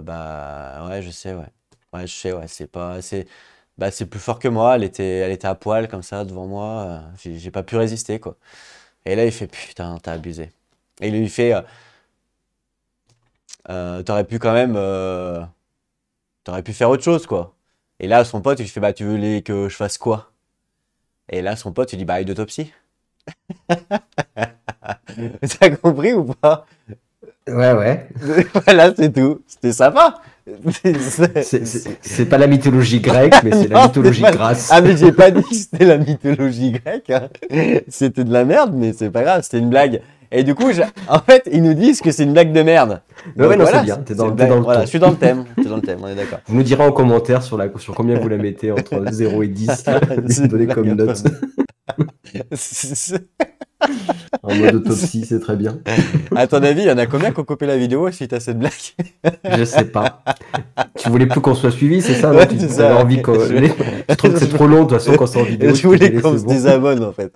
bah ouais, je sais, ouais. Ouais, je sais, ouais, c'est plus fort que moi, elle était à poil comme ça devant moi, j'ai pas pu résister, quoi. Et là, il fait putain, t'as abusé. Et il lui fait t'aurais pu quand même, t'aurais pu faire autre chose, quoi. Et là, son pote, il lui fait bah, tu voulais que je fasse quoi? Et là, son pote, il dit bah, une autopsie. T'as compris ou pas? Ouais, ouais. Voilà, c'est tout. C'était sympa. C'est pas la mythologie grecque, mais c'est la Non, c'est mythologie pas. grasse. Ah, mais j'ai pas dit que c'était la mythologie grecque, hein. C'était de la merde, mais c'est pas grave, c'était une blague. Et du coup, en fait, ils nous disent que c'est une blague de merde. Ouais, ouais, Donc non, c'est voilà, bien. c'est une T'es blague. dans le Voilà, ton. je suis dans le thème. Je suis dans le thème, on est d'accord. Vous nous direz en commentaire sur combien vous la mettez entre 0 et 10, C'est lui une donner blague comme un peu. note. En mode autopsie, c'est très bien. À ton avis, il y en a combien qui ont copié la vidéo suite à cette blague? Je sais pas. Tu voulais plus qu'on soit suivi, c'est ça, non? Ouais, Tu c'est avais ça. envie tu trouves que c'est trop long, de toute façon, quand c'est en vidéo, Je tu te voulais dis, qu'on c'est se bon. désabonne, en fait.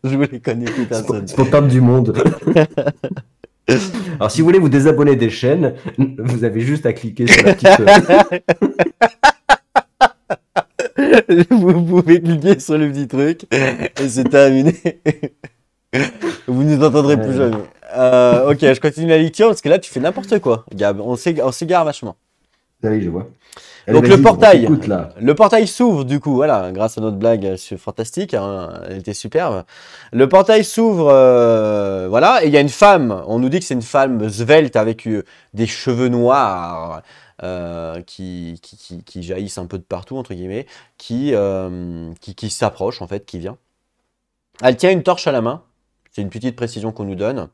Je voulais qu'on ait plus personne. C'est pour perdre du monde. Alors, si vous voulez vous désabonner des chaînes, vous avez juste à cliquer sur la petite. Vous pouvez cliquer sur le petit truc et c'est terminé. Vous ne nous entendrez plus Ouais. jamais. Ok, je continue la lecture parce que là tu fais n'importe quoi, Gab. On s'égare vachement. Ah oui, je vois. Allez, Donc le vas-y, on portail, t'écoute là. le portail s'ouvre du coup, voilà, grâce à notre blague fantastique, hein, elle était superbe. Le portail s'ouvre, voilà, et il y a une femme. On nous dit que c'est une femme svelte avec des cheveux noirs qui jaillissent un peu de partout entre guillemets, qui s'approche en fait, qui vient. Elle tient une torche à la main. C'est une petite précision qu'on nous donne.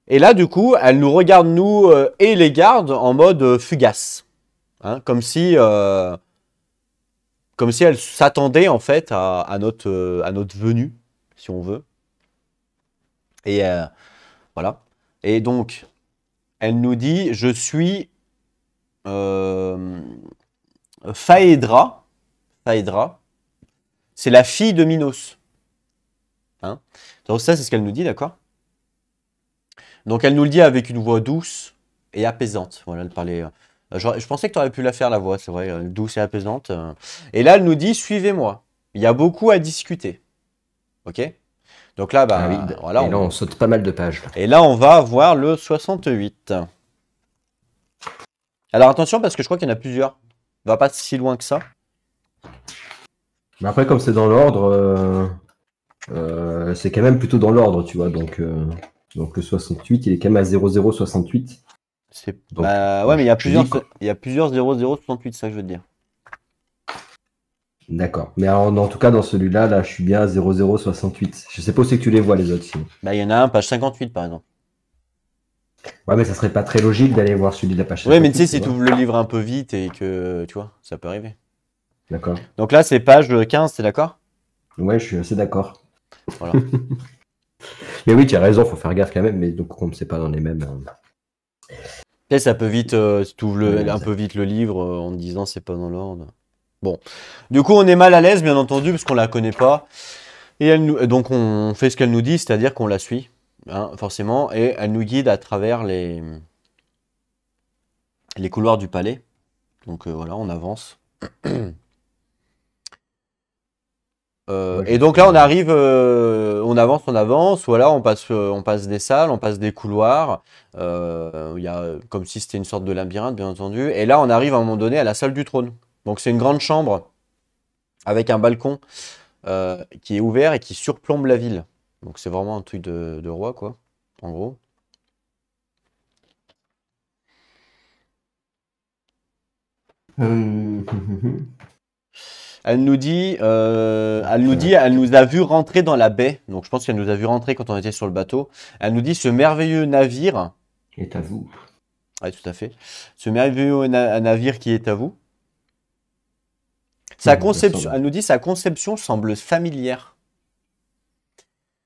Et là, du coup, elle nous regarde, nous et les gardes, en mode fugace. Hein, comme si elle s'attendait en fait à notre venue, si on veut. Et voilà. Et donc, elle nous dit, je suis euh, Phaédra. Phaédra, c'est la fille de Minos. Hein, donc ça, c'est ce qu'elle nous dit, d'accord? Donc elle nous le dit avec une voix douce et apaisante. Voilà, elle parlait. Je pensais que tu aurais pu la faire, la voix, c'est vrai, douce et apaisante. Et là, elle nous dit, suivez-moi. Il y a beaucoup à discuter. Ok? Donc là, Ah oui, bah, voilà. et là, on saute pas mal de pages. Et là, on va voir le 68. Alors attention, parce que je crois qu'il y en a plusieurs. On va pas si loin que ça. Mais après, comme c'est dans l'ordre, c'est quand même plutôt dans l'ordre, tu vois. Donc le 68, il est quand même à 0068. Donc, Bah ouais, mais il y a je dis il y a plusieurs 0068, c'est ça que je veux te dire. d'accord. Mais en tout cas, dans celui-là, là, je suis bien à 0068. Je sais pas où c'est que tu les vois, les autres, sinon. Bah il y en a un, page 58 par exemple. Ouais, mais ça serait pas très logique d'aller voir celui de la page Ouais, mais tu 58, sais, si tu vois. ouvres le livre un peu vite et que, tu vois, ça peut arriver. D'accord. Donc là, c'est page 15, t'es d'accord? Ouais, je suis assez d'accord. Voilà. Mais oui, tu as raison, faut faire gaffe quand même. Mais donc, comme c'est pas dans les mêmes. Tu sais, ça peut vite, si tu ouvres Ouais, un peu vite le livre en te disant c'est pas dans l'ordre. Bon. Du coup, on est mal à l'aise, bien entendu, parce qu'on la connaît pas. Et donc, on fait ce qu'elle nous dit, c'est-à-dire qu'on la suit, hein, forcément, et elle nous guide à travers les couloirs du palais. Donc voilà, on avance. ouais, Et donc là, on arrive, on avance, voilà, on passe des salles, on passe des couloirs. Il y a comme si c'était une sorte de labyrinthe, bien entendu. Et là, on arrive à un moment donné à la salle du trône. Donc c'est une grande chambre avec un balcon qui est ouvert et qui surplombe la ville. Donc c'est vraiment un truc de roi, quoi, en gros. Elle nous a vu rentrer dans la baie. Donc je pense qu'elle nous a vu rentrer quand on était sur le bateau. Elle nous dit ce merveilleux navire. est à vous. Oui, tout à fait. Ce merveilleux navire qui est à vous. Sa conception, elle nous dit sa conception semble familière.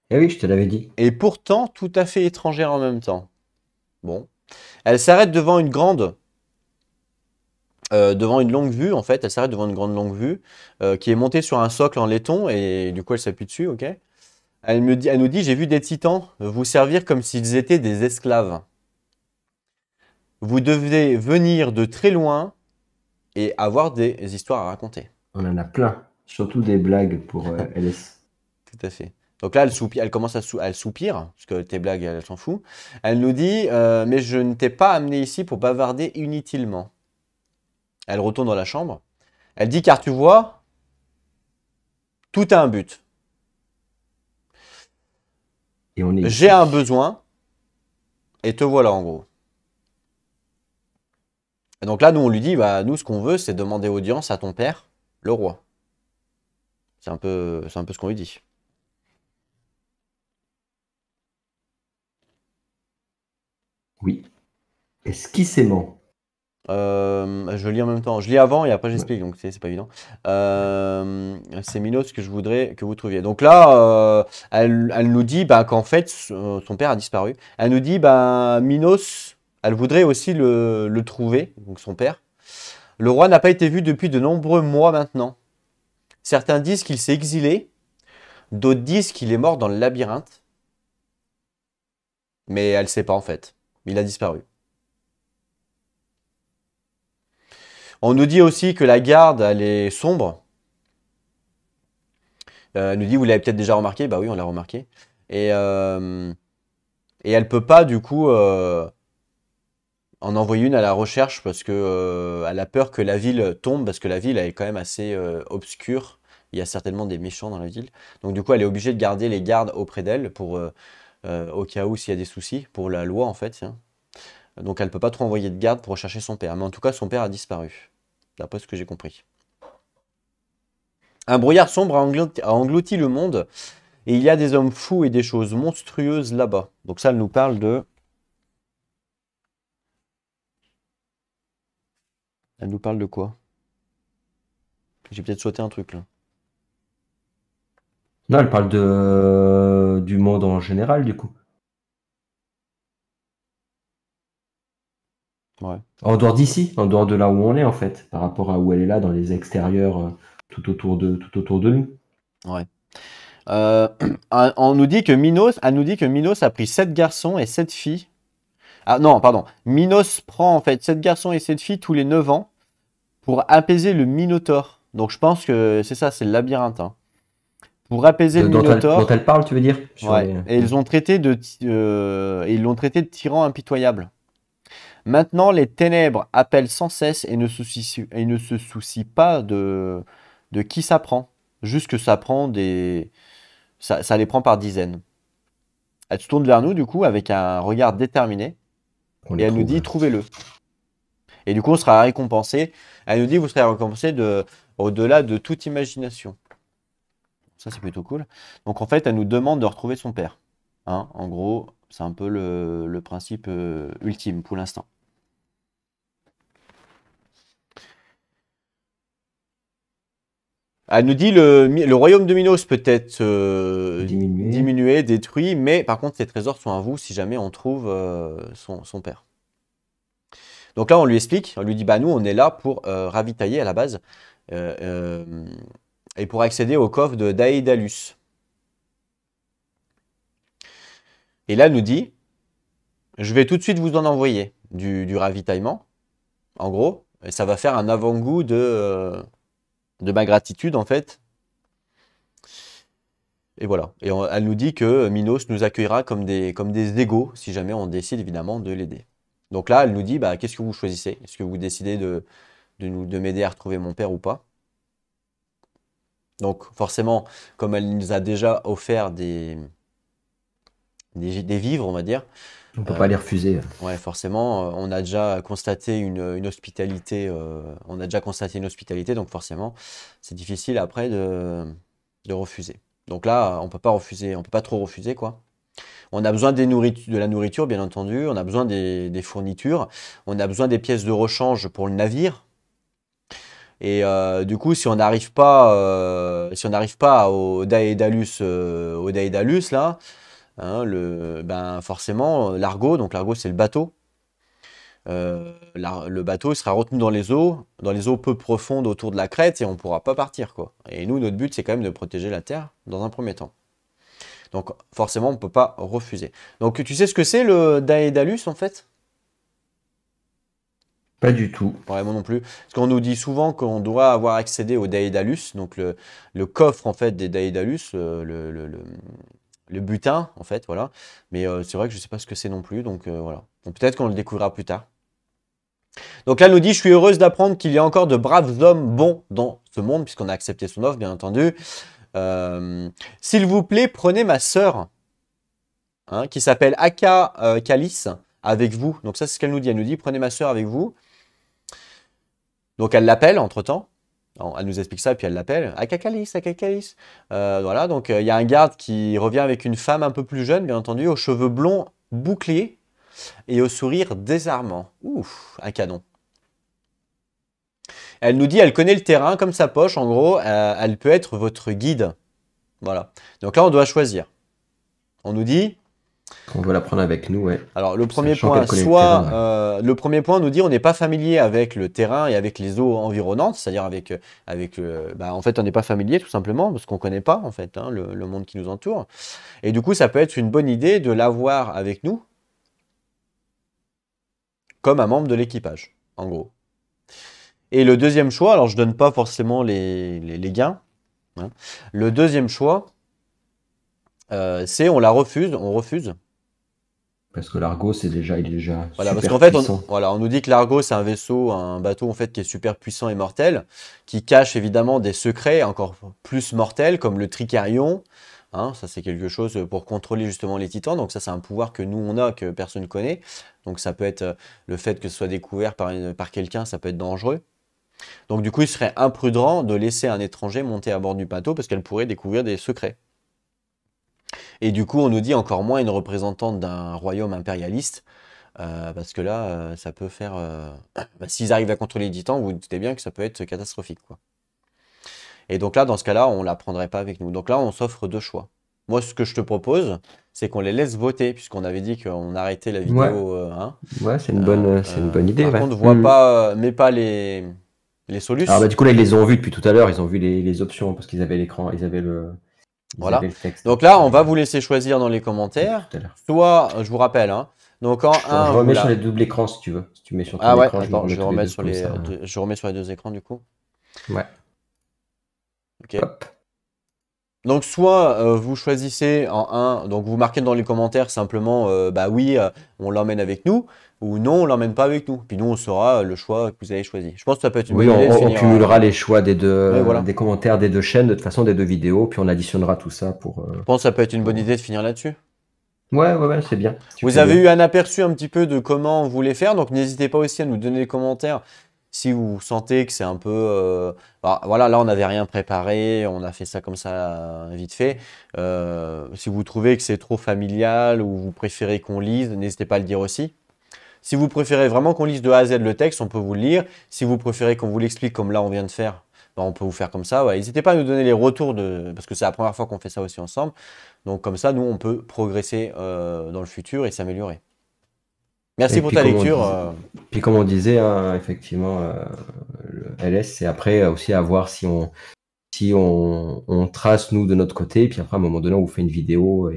Eh oui, je te l'avais dit. Et pourtant tout à fait étrangère en même temps. Bon. Elle s'arrête devant une longue vue, en fait. Elle s'arrête devant une grande longue vue qui est montée sur un socle en laiton et du coup elle s'appuie dessus, ok. Elle nous dit, j'ai vu des titans vous servir comme s'ils étaient des esclaves. Vous devez venir de très loin et avoir des histoires à raconter. On en a plein, surtout des blagues pour LS. Tout à fait. Donc là, elle commence à soupir, parce que tes blagues, elle s'en fout. Elle nous dit, mais je ne t'ai pas amené ici pour bavarder inutilement. Elle retourne dans la chambre. Elle dit, car tu vois, tout a un but. J'ai un besoin, et te voilà en gros. Et donc là, nous, on lui dit, bah, nous, ce qu'on veut, c'est demander audience à ton père, le roi. C'est un peu ce qu'on lui dit. Oui. Esquissément. Je lis en même temps. Je lis avant et après j'explique, donc c'est pas évident. C'est Minos que je voudrais que vous trouviez. Donc là, elle nous dit bah, qu'en fait, son père a disparu. Elle nous dit, bah, Minos, elle voudrait aussi le trouver, donc son père. Le roi n'a pas été vu depuis de nombreux mois maintenant. Certains disent qu'il s'est exilé, d'autres disent qu'il est mort dans le labyrinthe. Mais elle ne sait pas en fait. Il a disparu. On nous dit aussi que la garde, elle est sombre. Elle nous dit, vous l'avez peut-être déjà remarqué. Bah oui, on l'a remarqué. Et elle peut pas, du coup, en envoyer une à la recherche parce que elle a peur que la ville tombe, parce que la ville, elle est quand même assez obscure. Il y a certainement des méchants dans la ville. Donc du coup, elle est obligée de garder les gardes auprès d'elle pour, au cas où s'il y a des soucis, pour la loi en fait. Hein. Donc elle peut pas trop envoyer de garde pour rechercher son père. Mais en tout cas, son père a disparu, d'après ce que j'ai compris. Un brouillard sombre a englouti le monde et il y a des hommes fous et des choses monstrueuses là-bas. Donc ça, elle nous parle de... Elle nous parle de quoi? J'ai peut-être sauté un truc là. Non, elle parle du monde en général, du coup. Ouais. En dehors d'ici, en dehors de là où on est, en fait, par rapport à où elle est là, dans les extérieurs, tout autour de nous. Ouais. On nous dit que elle nous dit que Minos a pris 7 garçons et 7 filles. Ah non, pardon. Minos prend en fait 7 garçons et 7 filles tous les 9 ans pour apaiser le Minotaure. Donc je pense que c'est ça, c'est le labyrinthe. Hein. Pour apaiser le Minotaure. Dont elle parle, tu veux dire Ouais. Et ils l'ont traité de tyran impitoyable. Maintenant, les ténèbres appellent sans cesse et ne se soucient pas de qui ça prend. Juste que ça prend des... Ça les prend par dizaines. Elle se tourne vers nous, du coup, avec un regard déterminé. Et elle nous dit, trouvez-le. Et du coup, on sera récompensé. Elle nous dit, vous serez récompensé au-delà de toute imagination. Ça, c'est plutôt cool. Donc, en fait, elle nous demande de retrouver son père. Hein, en gros, c'est un peu le principe ultime pour l'instant. Elle nous dit le royaume de Minos peut être diminué, détruit, mais par contre, ses trésors sont à vous si jamais on trouve son père. Donc là, on lui explique, on lui dit, bah nous, on est là pour ravitailler à la base et pour accéder au coffre de Daedalus. Et là, elle nous dit, je vais tout de suite vous en envoyer du ravitaillement, en gros, et ça va faire un avant-goût de ma gratitude, en fait. Et voilà. Et elle nous dit que Minos nous accueillera comme des égaux, si jamais on décide évidemment de l'aider. Donc là, elle nous dit, bah, qu'est-ce que vous choisissez? Est-ce que vous décidez de m'aider à retrouver mon père ou pas? Donc forcément, comme elle nous a déjà offert des vivres, on va dire, On peut pas les refuser. Ouais, forcément, on a déjà constaté une hospitalité, donc forcément, c'est difficile après de refuser. Donc là, on peut pas refuser, on peut pas trop refuser, quoi. On a besoin de la nourriture, bien entendu, on a besoin des fournitures, on a besoin des pièces de rechange pour le navire. Et du coup, si on n'arrive pas au Daedalus, là, hein, ben forcément, donc l'argot c'est le bateau. Le bateau sera retenu dans les eaux peu profondes autour de la crête et on ne pourra pas partir, quoi. Et nous, notre but, c'est quand même de protéger la Terre dans un premier temps. Donc forcément, on ne peut pas refuser. Donc tu sais ce que c'est le Daedalus en fait? Pas du tout. Ouais, moi non plus. Parce qu'on nous dit souvent qu'on doit avoir accédé au Daedalus, donc le coffre en fait des Daedalus, le butin en fait, voilà. Mais c'est vrai que je ne sais pas ce que c'est non plus, donc voilà. Donc peut-être qu'on le découvrira plus tard. Donc là, elle nous dit, je suis heureuse d'apprendre qu'il y a encore de braves hommes bons dans ce monde, puisqu'on a accepté son offre, bien entendu. S'il vous plaît, prenez ma sœur, hein, qui s'appelle Aka Kalis, avec vous. Donc ça, c'est ce qu'elle nous dit. Elle nous dit, prenez ma sœur avec vous. Donc elle l'appelle entre-temps. Elle nous explique ça, et puis elle l'appelle. Aka Kalis, Aka Kalis. Voilà, donc il y a un garde qui revient avec une femme un peu plus jeune, bien entendu, aux cheveux blonds bouclés et au sourire désarmant. Ouf, un canon. Elle nous dit, elle connaît le terrain comme sa poche, en gros, elle peut être votre guide. Voilà. Donc là, on doit choisir. On nous dit... On doit la prendre avec nous, ouais. Alors, le premier Sachant point, qu'elle connaît le terrain, ouais. le premier point nous dit, on n'est pas familier avec le terrain et avec les eaux environnantes, c'est-à-dire en fait, on n'est pas familier tout simplement, parce qu'on ne connaît pas, en fait, hein, le monde qui nous entoure. Et du coup, ça peut être une bonne idée de l'avoir avec nous, comme un membre de l'équipage, en gros. Et le deuxième choix, alors je donne pas forcément les gains, hein. Le deuxième choix, c'est on refuse. Parce que l'argot, il est déjà Voilà, parce super qu'en fait, puissant. on nous dit que l'argot, c'est un bateau en fait qui est super puissant et mortel, qui cache évidemment des secrets encore plus mortels, comme le tricarion. Hein, ça, c'est quelque chose pour contrôler justement les titans. Donc ça, c'est un pouvoir que nous, on a, que personne ne connaît. Donc ça peut être le fait que ce soit découvert par quelqu'un, ça peut être dangereux. Donc du coup, il serait imprudent de laisser un étranger monter à bord du bateau parce qu'elle pourrait découvrir des secrets. Et du coup, on nous dit encore moins une représentante d'un royaume impérialiste, parce que là, ça peut faire... s'ils arrivent à contrôler les titans, vous vous doutez bien que ça peut être catastrophique, quoi. Et donc là, dans ce cas-là, on ne la prendrait pas avec nous. Donc là, on s'offre deux choix. Moi, ce que je te propose, c'est qu'on les laisse voter, puisqu'on avait dit qu'on arrêtait la vidéo. Hein. Ouais, c'est une bonne idée. Par Ouais. contre, mets pas les solutions. Alors, bah, du coup, là, ils les ont vus depuis tout à l'heure. Ils ont vu les options parce qu'ils avaient l'écran, ils avaient le texte. Donc là, on va vous laisser choisir dans les commentaires. Soit, je vous rappelle, hein, donc en je remets sur les doubles écrans si tu veux. Si tu mets sur ton écran, attends, je remets sur les deux écrans du coup. Ouais. Ok. Hop. Donc soit vous choisissez en 1, donc vous marquez dans les commentaires simplement oui, on l'emmène avec nous, ou non, on l'emmène pas avec nous. Puis nous, on saura le choix que vous avez choisi. Je pense que ça peut être une bonne idée. On cumulera les choix des commentaires des deux chaînes, de toute façon des deux vidéos, puis on additionnera tout ça pour... Je pense que ça peut être une bonne idée de finir là-dessus. Ouais, c'est bien. Vous avez eu un aperçu un petit peu de comment on voulait faire, donc n'hésitez pas aussi à nous donner les commentaires si vous sentez que c'est un peu... voilà, là, on n'avait rien préparé, on a fait ça comme ça vite fait. Si vous trouvez que c'est trop familial ou vous préférez qu'on lise, n'hésitez pas à le dire aussi. Si vous préférez vraiment qu'on lise de A à Z le texte, on peut vous le lire. Si vous préférez qu'on vous l'explique comme là, on vient de faire, on peut vous faire comme ça. N'hésitez pas à nous donner les retours, parce que c'est la première fois qu'on fait ça aussi ensemble. Donc comme ça, nous, on peut progresser dans le futur et s'améliorer. Merci pour ta lecture. Puis comme on disait, hein, effectivement, le LS, c'est après aussi à voir si on trace, nous, de notre côté. Et puis après, à un moment donné, on vous fait une vidéo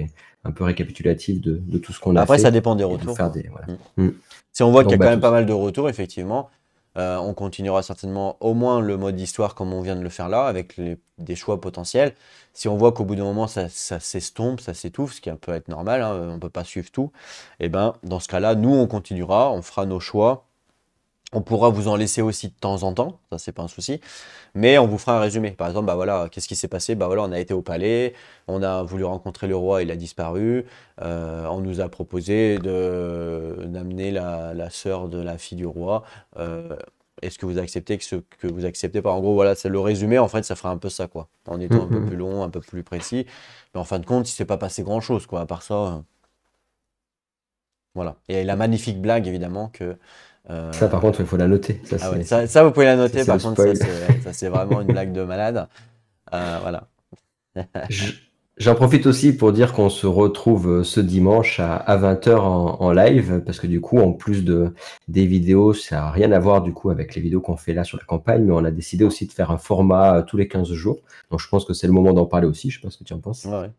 un peu récapitulative de tout ce qu'on a fait. Après, ça dépend des retours. Si on voit qu'il y a quand même pas mal de retours, effectivement, on continuera certainement au moins le mode histoire comme on vient de le faire là, avec des choix potentiels. Si on voit qu'au bout d'un moment, ça s'estompe, ça s'étouffe, ce qui peut être normal, hein, on ne peut pas suivre tout, et ben dans ce cas-là, nous, on continuera, on fera nos choix On pourra vous en laisser aussi de temps en temps, ça c'est pas un souci, mais on vous fera un résumé. Par exemple, bah voilà, qu'est-ce qui s'est passé? Bah voilà, on a été au palais, on a voulu rencontrer le roi, il a disparu. On nous a proposé d'amener la sœur de la fille du roi. Est-ce que vous acceptez que vous acceptez pas? En gros, voilà, c'est le résumé. En fait, ça fera un peu ça, quoi, en étant un peu plus long, un peu plus précis. Mais en fin de compte, il s'est pas passé grand-chose, quoi. À part ça, voilà. Et la magnifique blague, évidemment, que Ça, par contre, il faut la noter. Ça, ah ouais, c'est ça vous pouvez la noter. c'est le Par contre, ça spoil. c'est vraiment une blague de malade. Voilà. Je- J'en profite aussi pour dire qu'on se retrouve ce dimanche à 20h en live, parce que du coup, en plus des vidéos, ça n'a rien à voir du coup avec les vidéos qu'on fait là sur la campagne, mais on a décidé aussi de faire un format tous les 15 jours. Donc je pense que c'est le moment d'en parler aussi, je sais pas ce que tu en penses, Ouais, ouais.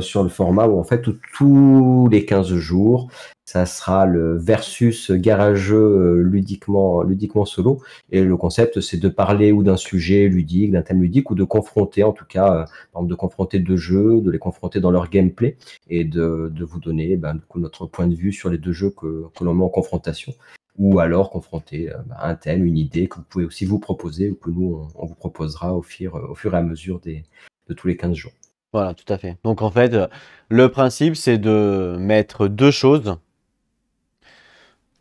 sur le format où en fait tous les 15 jours, ça sera le versus garageux ludiquement solo. Et le concept, c'est de parler ou d'un sujet ludique, d'un thème ludique, ou de confronter en tout cas par exemple, de confronter deux jeux, de les confronter dans leur gameplay et de vous donner du coup, notre point de vue sur les deux jeux que l'on met en confrontation. Ou alors confronter un thème, une idée que vous pouvez aussi vous proposer ou que nous, on vous proposera au fur et à mesure de tous les 15 jours. Voilà, tout à fait. Donc en fait, le principe, c'est de mettre deux choses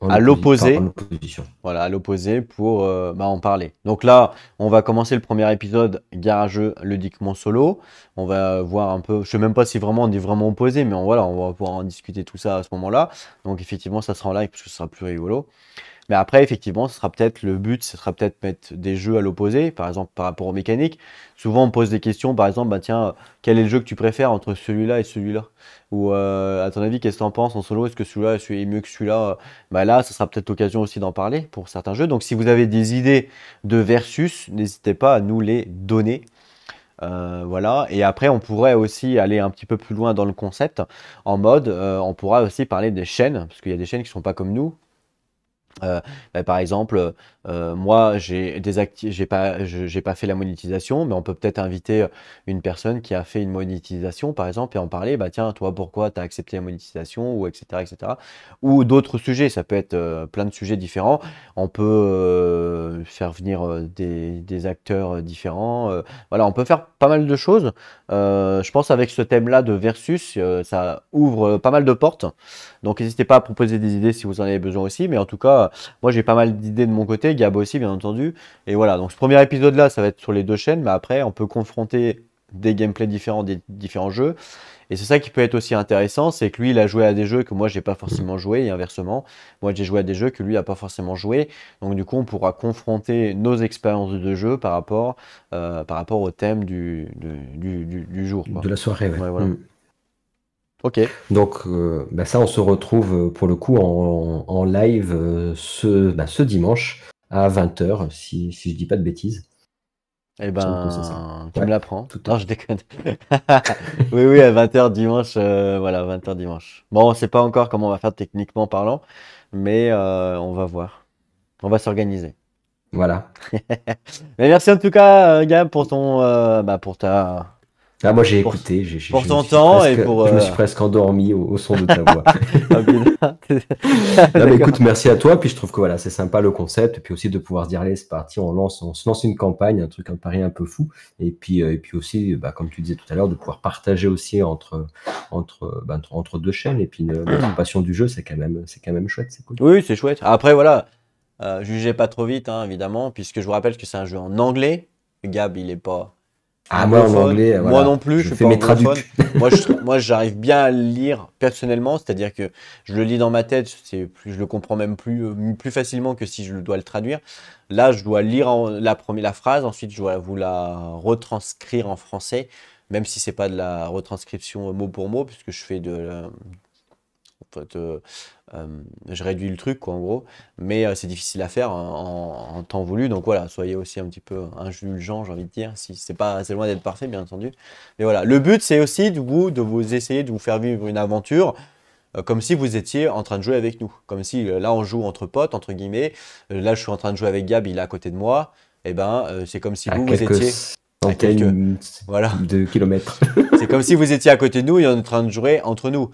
à l'opposé. En opposition. Voilà, à l'opposé pour en parler. Donc là, on va commencer le premier épisode garageux ludiquement solo. On va voir un peu, je sais même pas si vraiment on est vraiment opposé, mais voilà, on va pouvoir en discuter tout ça à ce moment-là. Donc effectivement, ça sera en live parce que ce sera plus rigolo. Mais après, effectivement, ce sera peut-être le but, ce sera peut-être mettre des jeux à l'opposé, par exemple par rapport aux mécaniques. Souvent, on pose des questions, par exemple, bah tiens, quel est le jeu que tu préfères entre celui-là et celui-là? Ou à ton avis, qu'est-ce que tu en penses en solo? Est-ce que celui-là est mieux que celui-là? Bah là, ce sera peut-être l'occasion aussi d'en parler pour certains jeux. Donc, si vous avez des idées de versus, n'hésitez pas à nous les donner. Voilà, et après on pourrait aussi aller un petit peu plus loin dans le concept en mode on pourra aussi parler des chaînes parce qu'il y a des chaînes qui sont pas comme nous. Par exemple, moi, j'ai pas fait la monétisation, mais on peut peut-être inviter une personne qui a fait une monétisation, par exemple, et en parler. Bah tiens, toi, pourquoi tu as accepté la monétisation, ou etc., etc. Ou d'autres sujets. Ça peut être plein de sujets différents. On peut faire venir des acteurs différents. Voilà, on peut faire pas mal de choses. Je pense avec ce thème-là de versus, ça ouvre pas mal de portes. Donc n'hésitez pas à proposer des idées si vous en avez besoin aussi. Mais en tout cas, moi j'ai pas mal d'idées de mon côté, Gab aussi bien entendu. Et voilà, donc ce premier épisode-là, ça va être sur les deux chaînes. Mais après, on peut confronter des gameplays différents des différents jeux. Et c'est ça qui peut être aussi intéressant, c'est que lui, il a joué à des jeux que moi, j'ai pas forcément joué, et inversement. Moi, j'ai joué à des jeux que lui a pas forcément joué. Donc du coup, on pourra confronter nos expériences de jeu par rapport au thème du jour, quoi. De la soirée, ouais. Ouais, voilà. Ok. Donc ça, on se retrouve pour le coup en live ce dimanche à 20h, si je dis pas de bêtises. Eh Il me semble que c'est ça. ben, tu me Ouais, l'apprends. tout à Non, fait. je déconne. Oui, oui, à 20h dimanche, voilà, 20h dimanche. Bon, on sait pas encore comment on va faire techniquement parlant, mais on va voir. On va s'organiser. Voilà. Mais merci en tout cas, Gab, pour pour Ah, moi j'ai pour, écouté, pour ton temps et pour. je me suis presque endormi au son de ta voix. Ah, putain. Non mais D'accord. écoute, merci à toi, puis je trouve que voilà, c'est sympa le concept, et puis aussi de pouvoir se dire, allez, c'est parti, on se lance une campagne, un pari un peu fou, et puis aussi, comme tu disais tout à l'heure, de pouvoir partager aussi entre deux chaînes, et puis notre passion du jeu, c'est quand même chouette, c'est cool. Oui, c'est chouette. Après, voilà, jugez pas trop vite, hein, évidemment, puisque je vous rappelle que c'est un jeu en anglais. Gab, il est pas Ah, moi en anglophone. anglais, Moi voilà, non plus, je je suis fais pas mes anglophone. traducs. Moi, j'arrive bien à le lire personnellement, c'est-à-dire que je le lis dans ma tête, je le comprends même plus facilement que si je dois le traduire. Là, je dois lire la phrase, ensuite je dois vous la retranscrire en français, même si c'est pas de la retranscription mot pour mot, puisque je fais en fait, je réduis le truc, quoi, en gros. Mais c'est difficile à faire en temps voulu. Donc voilà, soyez aussi un petit peu indulgents, j'ai envie de dire. Si c'est loin d'être parfait, bien entendu. Mais voilà, le but, c'est aussi de vous essayer de vous faire vivre une aventure comme si vous étiez en train de jouer avec nous. Comme si là, on joue entre potes, entre guillemets. Là, je suis en train de jouer avec Gab, il est à côté de moi. Et ben, c'est comme si À vous quelques étiez à quelques. centaines Voilà. de kilomètres. C'est comme si vous étiez à côté de nous et on est en train de jouer entre nous.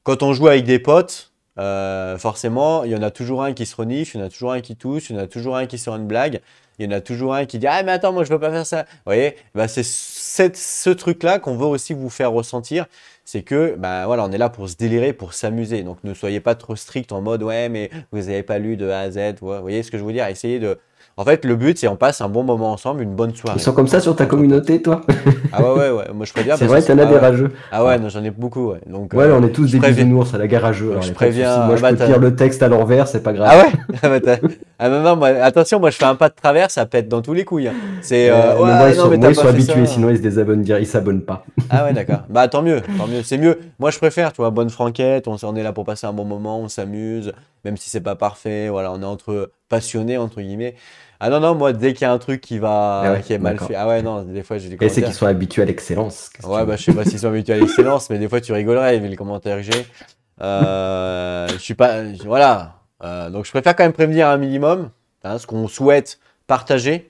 Quand on joue avec des potes, forcément, il y en a toujours un qui se renifle, il y en a toujours un qui tousse, il y en a toujours un qui sort une blague, il y en a toujours un qui dit ah mais attends moi je veux pas faire ça. Vous voyez, bah, c'est ce truc-là qu'on veut aussi vous faire ressentir, c'est que bah voilà, on est là pour se délirer, pour s'amuser. Donc ne soyez pas trop strict en mode ouais mais vous n'avez pas lu de A à Z. Vous voyez ce que je veux dire? Essayez de. En fait, le but c'est on passe un bon moment ensemble, une bonne soirée. Ils sont comme ça sur ta communauté, toi? Ah ouais, moi je préviens. C'est vrai, t'en as des rageux. Ah ouais, non, j'en ai beaucoup, ouais. Donc, ouais, on est tous des bisounours à la gare rageux. Je préviens. Moi, je peux lire le texte à l'envers, c'est pas grave. Ah ouais? Ah non, moi, attention, moi je fais un pas de travers, ça pète dans tous les couilles. Hein. C'est. Moi, ils sont habitués, sinon ils se désabonnent, ils s'abonnent pas. Ah ouais, d'accord. Bah tant mieux, c'est mieux. Moi je préfère, tu vois, bonne franquette, on est là pour passer un bon moment, on s'amuse, même si c'est pas parfait, voilà, on est entre passionnés, entre guillemets. Ah non, moi, dès qu'il y a un truc qui est mal fait. Ah ouais, non, des fois, j'ai des commentaires. Et c'est qu'ils sont habitués à l'excellence. Ouais, bah, je sais pas s'ils sont habitués à l'excellence, mais des fois, tu rigolerais, vu les commentaires que j'ai. Je suis pas. Voilà. Donc, je préfère quand même prévenir un minimum, hein, ce qu'on souhaite partager,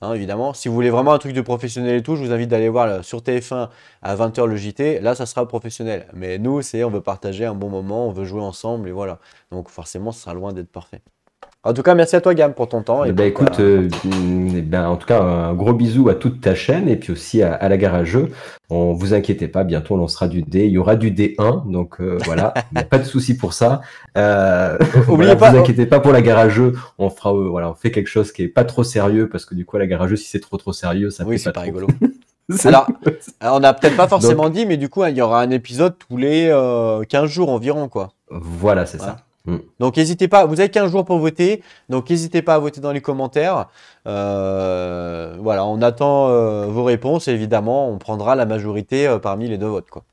hein, évidemment. Si vous voulez vraiment un truc de professionnel et tout, je vous invite d'aller voir sur TF1 à 20h le JT. Là, ça sera professionnel. Mais nous, on veut partager un bon moment, on veut jouer ensemble, et voilà. Donc, forcément, ce sera loin d'être parfait. En tout cas, merci à toi, Gam, pour ton temps. Écoute, en tout cas, un gros bisou à toute ta chaîne et puis aussi à la gare à jeux. Vous inquiétez pas, bientôt on lancera du dé. Il y aura du D1, donc voilà, il n'y a pas de souci pour ça. Oubliez pas. Vous inquiétez pas pour la gare à jeux. On fera, on fait quelque chose qui est pas trop sérieux parce que du coup, la gare à jeux, si c'est trop sérieux, ça fait pas trop. Rigolo. Alors, on n'a peut-être pas forcément dit, mais du coup, il y aura un épisode tous les 15 jours environ, quoi. Voilà, c'est ça. Donc n'hésitez pas, vous avez 15 jours pour voter, donc n'hésitez pas à voter dans les commentaires. Voilà, on attend vos réponses et évidemment, on prendra la majorité parmi les deux votes, quoi.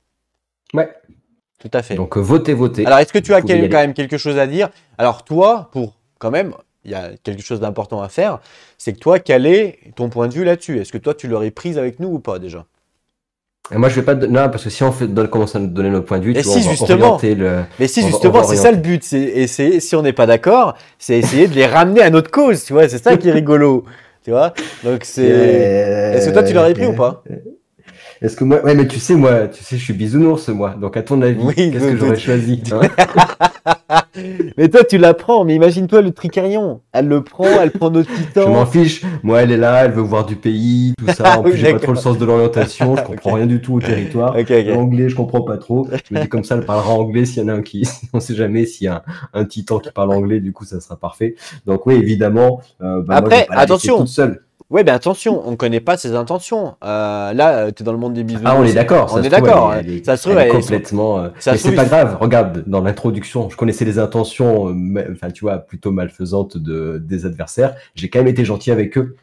Ouais. Tout à fait. Donc votez. Alors, est-ce que tu as quand même quelque chose à dire? Alors toi, quand même, il y a quelque chose d'important à faire, c'est que toi, quel est ton point de vue là-dessus? Est-ce que toi, tu l'aurais prise avec nous ou pas déjà? Et moi, je vais pas. Non, parce que si on commence à nous donner notre point de vue, mais tu vois, on va orienter le. Mais si, justement, c'est ça le but. Si on n'est pas d'accord, c'est essayer de les ramener à notre cause, tu vois. C'est ça qui est rigolo, tu vois. Donc, c'est. Est-ce que toi, tu l'aurais pris ou pas? Est-ce que moi. Ouais, mais tu sais, je suis bisounours, moi. Donc, à ton avis, qu'est-ce que j'aurais choisi, hein? Mais toi, tu la prends. Mais imagine-toi le Tricarion. Elle le prend, elle prend notre titan. Je m'en fiche. Moi, elle est là, elle veut voir du pays, tout ça. En plus, j'ai pas trop le sens de l'orientation. Je comprends rien du tout au territoire. L'anglais, je comprends pas trop. Je me dis comme ça, elle parlera anglais s'il y en a un qui. On sait jamais s'il y a un titan qui parle anglais. Du coup, ça sera parfait. Donc, oui, évidemment. Après, moi, attention. Toute seule. Ouais, ben attention, on ne connaît pas ses intentions. Là, tu es dans le monde des bisounours. Ah, on est d'accord. On est d'accord. Ça se trouve, elle est complètement. Mais c'est pas grave. Regarde, dans l'introduction, je connaissais les intentions, tu vois, plutôt malfaisantes des adversaires. J'ai quand même été gentil avec eux.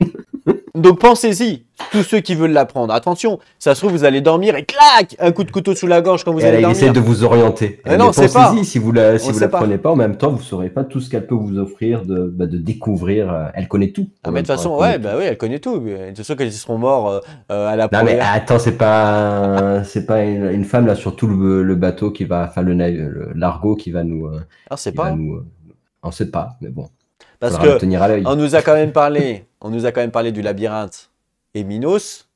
Donc pensez-y, tous ceux qui veulent l'apprendre. Attention, ça se trouve, vous allez dormir et clac, un coup de couteau sous la gorge quand vous allez dormir. Elle essaie de vous orienter. Mais non, c'est pas. Si vous la prenez pas, en même temps, vous saurez pas tout ce qu'elle peut vous offrir de découvrir. Elle connaît tout. Ah, mais de toute façon, oui, elle connaît tout. C'est sûr qu'elles seront morts à la première. Non, mais attends, c'est pas une femme là sur tout le bateau qui va, enfin l'argot qui va nous. Ah, c'est pas. On sait pas, mais bon. Parce que on nous a quand même parlé du labyrinthe et Minos.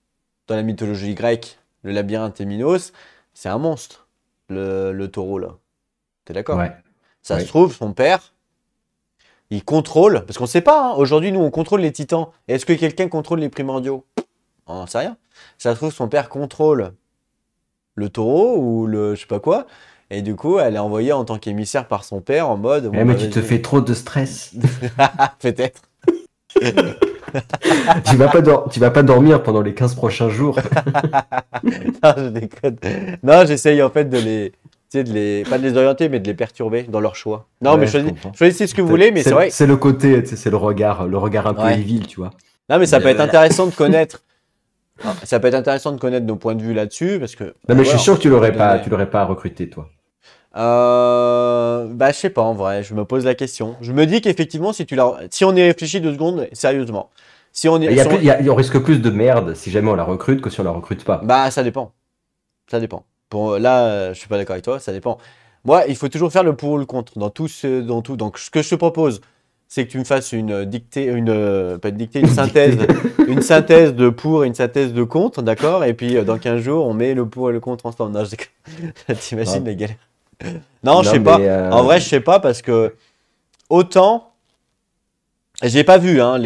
Dans la mythologie grecque, le labyrinthe et Minos, c'est un monstre, le taureau là. T'es d'accord? Ouais. Ça se trouve, son père, il contrôle, parce qu'on sait pas, hein, aujourd'hui nous on contrôle les titans. Est-ce que quelqu'un contrôle les primordiaux? On n'en sait rien. Ça se trouve, son père contrôle le taureau ou le je sais pas quoi. Et du coup, elle est envoyée en tant qu'émissaire par son père en mode. Mais tu te fais trop de stress. Peut-être. Tu vas pas dormir pendant les 15 prochains jours. Non, je déconne. Non, j'essaye en fait pas de les orienter, mais de les perturber dans leur choix. Non, mais choisissez ce que vous voulez, mais c'est vrai. C'est le côté, c'est le regard un peu évil, tu vois. Non, mais ça peut être intéressant de connaître. Ça peut être intéressant de connaître nos points de vue là-dessus, parce que. Non, mais je suis sûr que tu l'aurais pas recruté, toi. Je sais pas en vrai, je me pose la question. Je me dis qu'effectivement, si on y réfléchit 2 secondes, sérieusement, on risque plus de merde si jamais on la recrute que si on la recrute pas. Bah ça dépend. Là, je suis pas d'accord avec toi, ça dépend. Moi, il faut toujours faire le pour ou le contre dans tout. Donc ce que je te propose, c'est que tu me fasses une synthèse, une synthèse de pour et une synthèse de contre, d'accord? Et puis dans 15 jours, on met le pour et le contre ensemble. Non, je déconne. T'imagines les galères. Non, je sais pas. En vrai, je sais pas parce que autant. J'ai pas vu hein,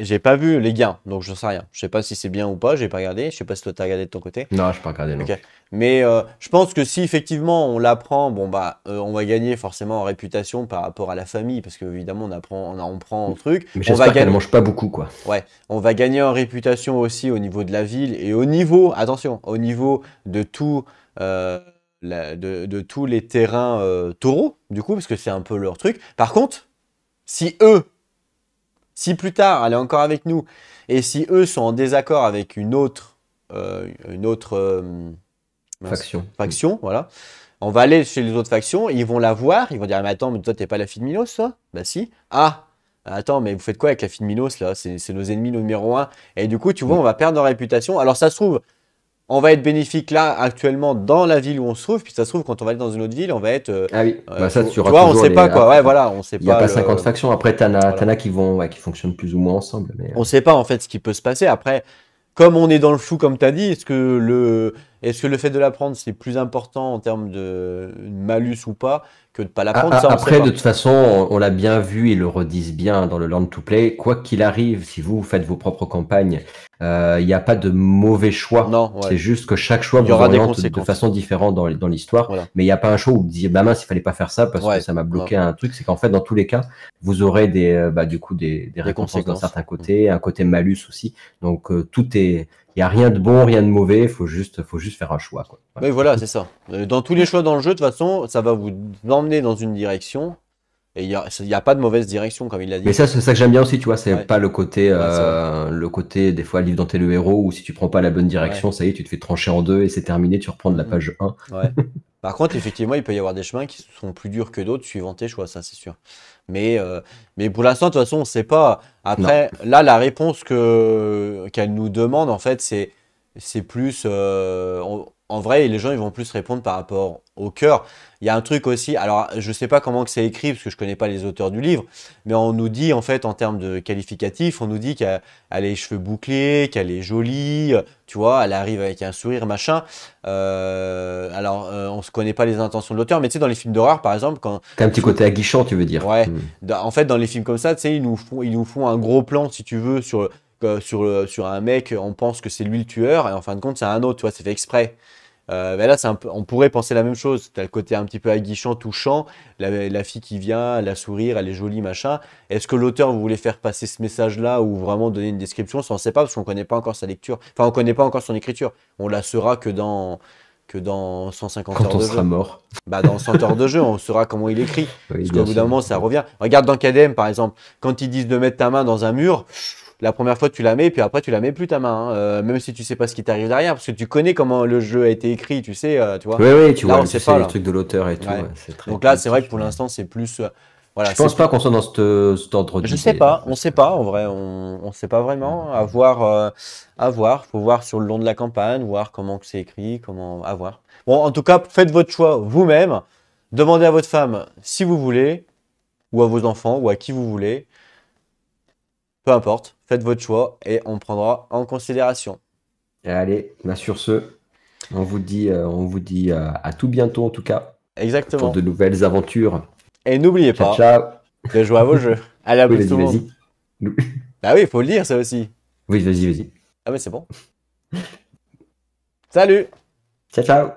j'ai pas vu les gains, donc je sais rien. Je sais pas si c'est bien ou pas, j'ai pas regardé. Je sais pas si toi t'as regardé de ton côté. Non, je peux pas regarder, non. Ok. Mais je pense que si effectivement on l'apprend, bon bah on va gagner forcément en réputation par rapport à la famille, parce que évidemment on prend un truc. Mais On va j'espère qu'elle gagner, mange pas beaucoup, quoi. ouais, on va gagner en réputation aussi au niveau de la ville et au niveau, attention, au niveau de tout, de tous les terrains taureaux, du coup, parce que c'est un peu leur truc. Par contre, si eux si plus tard, elle est encore avec nous, et si eux sont en désaccord avec une autre Faction. faction, voilà, on va aller chez les autres factions, ils vont la voir, ils vont dire, mais attends, mais toi, t'es pas la fille de Minos, toi? Bah si. Ah, attends, mais vous faites quoi avec la fille de Minos, là? C'est nos ennemis numéro un. Et du coup, tu vois, on va perdre en réputation. Alors, ça se trouve, on va être bénéfique là, actuellement, dans la ville où on se trouve, puis ça se trouve, quand on va aller dans une autre ville, on va être... Ah oui, bah ça, tu tu auras vois, on toujours sait pas, quoi. après, Ouais, voilà, on sait il n'y a pas pas le... 50 factions. Après, t'en as, Voilà. qui vont, qui fonctionnent plus ou moins ensemble. Mais, On ne sait pas en fait ce qui peut se passer. Après, comme on est dans le flou, comme tu as dit, est-ce que le fait de l'apprendre, c'est plus important en termes de malus ou pas que de ne pas l'apprendre? Ça, on ne sait Après, pas. de toute façon, on l'a bien vu, ils le redisent bien dans le Learn to Play. Quoi qu'il arrive, si vous faites vos propres campagnes, il n'y a pas de mauvais choix. Non, ouais. C'est juste que chaque choix Il y vous aura des oriente de conséquences. façon différente dans l'histoire. Voilà. Mais il n'y a pas un choix où vous disiez, bah mince, il fallait pas faire ça parce que Ouais. ça m'a bloqué Non. un truc. C'est qu'en fait, dans tous les cas, vous aurez du coup, des récompenses d'un conséquences. certain côté, un côté malus aussi. Donc, il n'y a rien de bon, rien de mauvais. Il faut juste faire un choix, quoi. Voilà. Mais voilà, c'est ça. Dans tous les choix dans le jeu, de toute façon, ça va vous emmener dans une direction. Et il y a pas de mauvaise direction, comme il l'a dit. Mais ça, c'est ça que j'aime bien aussi, tu vois, c'est Ouais. pas le côté, Ouais, c'est vrai. le côté, des fois, livre dont t'es le héros, où si tu prends pas la bonne direction, Ouais. ça y est, tu te fais trancher en deux et c'est terminé, tu reprends de la Mhm. page 1. Ouais. Par contre, effectivement, il peut y avoir des chemins qui sont plus durs que d'autres suivant tes choix, ça c'est sûr. Mais pour l'instant, de toute façon, on ne sait pas. Non. Après, là, la réponse qu'elle nous demande, en fait, c'est plus. En vrai, les gens, ils vont plus répondre par rapport au cœur. Il y a un truc aussi. Alors, je ne sais pas comment que c'est écrit, parce que je ne connais pas les auteurs du livre, mais on nous dit, en fait, en termes de qualificatif, on nous dit qu'elle a les cheveux bouclés, qu'elle est jolie, tu vois, elle arrive avec un sourire, machin. Alors, on ne se connaît pas les intentions de l'auteur, mais tu sais, dans les films d'horreur, par exemple, quand. T'as un petit côté aguichant, tu veux dire. Ouais, en fait, dans les films comme ça, tu sais, ils nous font un gros plan, si tu veux, sur un mec, on pense que c'est lui le tueur, et en fin de compte, c'est un autre, tu vois, c'est fait exprès. Mais là, on pourrait penser la même chose. Tu as le côté un petit peu aguichant, touchant, la fille qui vient, elle a sourire, elle est jolie, machin. Est-ce que l'auteur voulait faire passer ce message-là ou vraiment donner une description? Ça, on ne sait pas parce qu'on ne connaît pas encore sa lecture. Enfin, on ne connaît pas encore son écriture. On la saura que dans 150 Quand heures on de sera jeu. mort. Bah, dans 100 heures de jeu, on saura comment il écrit. Oui, Parce bien qu'au bout d'un sûr. moment, ça revient. Regarde dans KDM, par exemple, quand ils disent de mettre ta main dans un mur, la première fois tu la mets, puis après tu la mets plus ta main, hein. Même si tu sais pas ce qui t'arrive derrière, parce que tu connais comment le jeu a été écrit, tu sais, tu vois. Oui, oui, tu Là, vois, on tu sait sais pas, les là. trucs de l'auteur et tout. Ouais. Ouais, c'est très Donc là, c'est vrai que positif, pour mais l'instant, c'est plus. Voilà, je pense pas qu'on soit dans cet ordre je sais d'idée. pas, on sait pas, en vrai, on sait pas vraiment. À voir, à voir. Faut voir sur le long de la campagne, voir comment que c'est écrit, comment. À voir. Bon, en tout cas, faites votre choix vous-même. Demandez à votre femme si vous voulez, ou à vos enfants, ou à qui vous voulez. Peu importe, faites votre choix et on prendra en considération. Allez, bah sur ce, on vous dit à tout bientôt en tout cas pour Exactement. de nouvelles aventures. Et n'oubliez Ciao, pas ciao. de jouer à vos jeux. Allez, à Oui, plus tout vas-y, le monde. vas-y. Bah oui, il faut le dire ça aussi. Oui, vas-y, vas-y. Ah mais c'est bon. Salut! Ciao, ciao.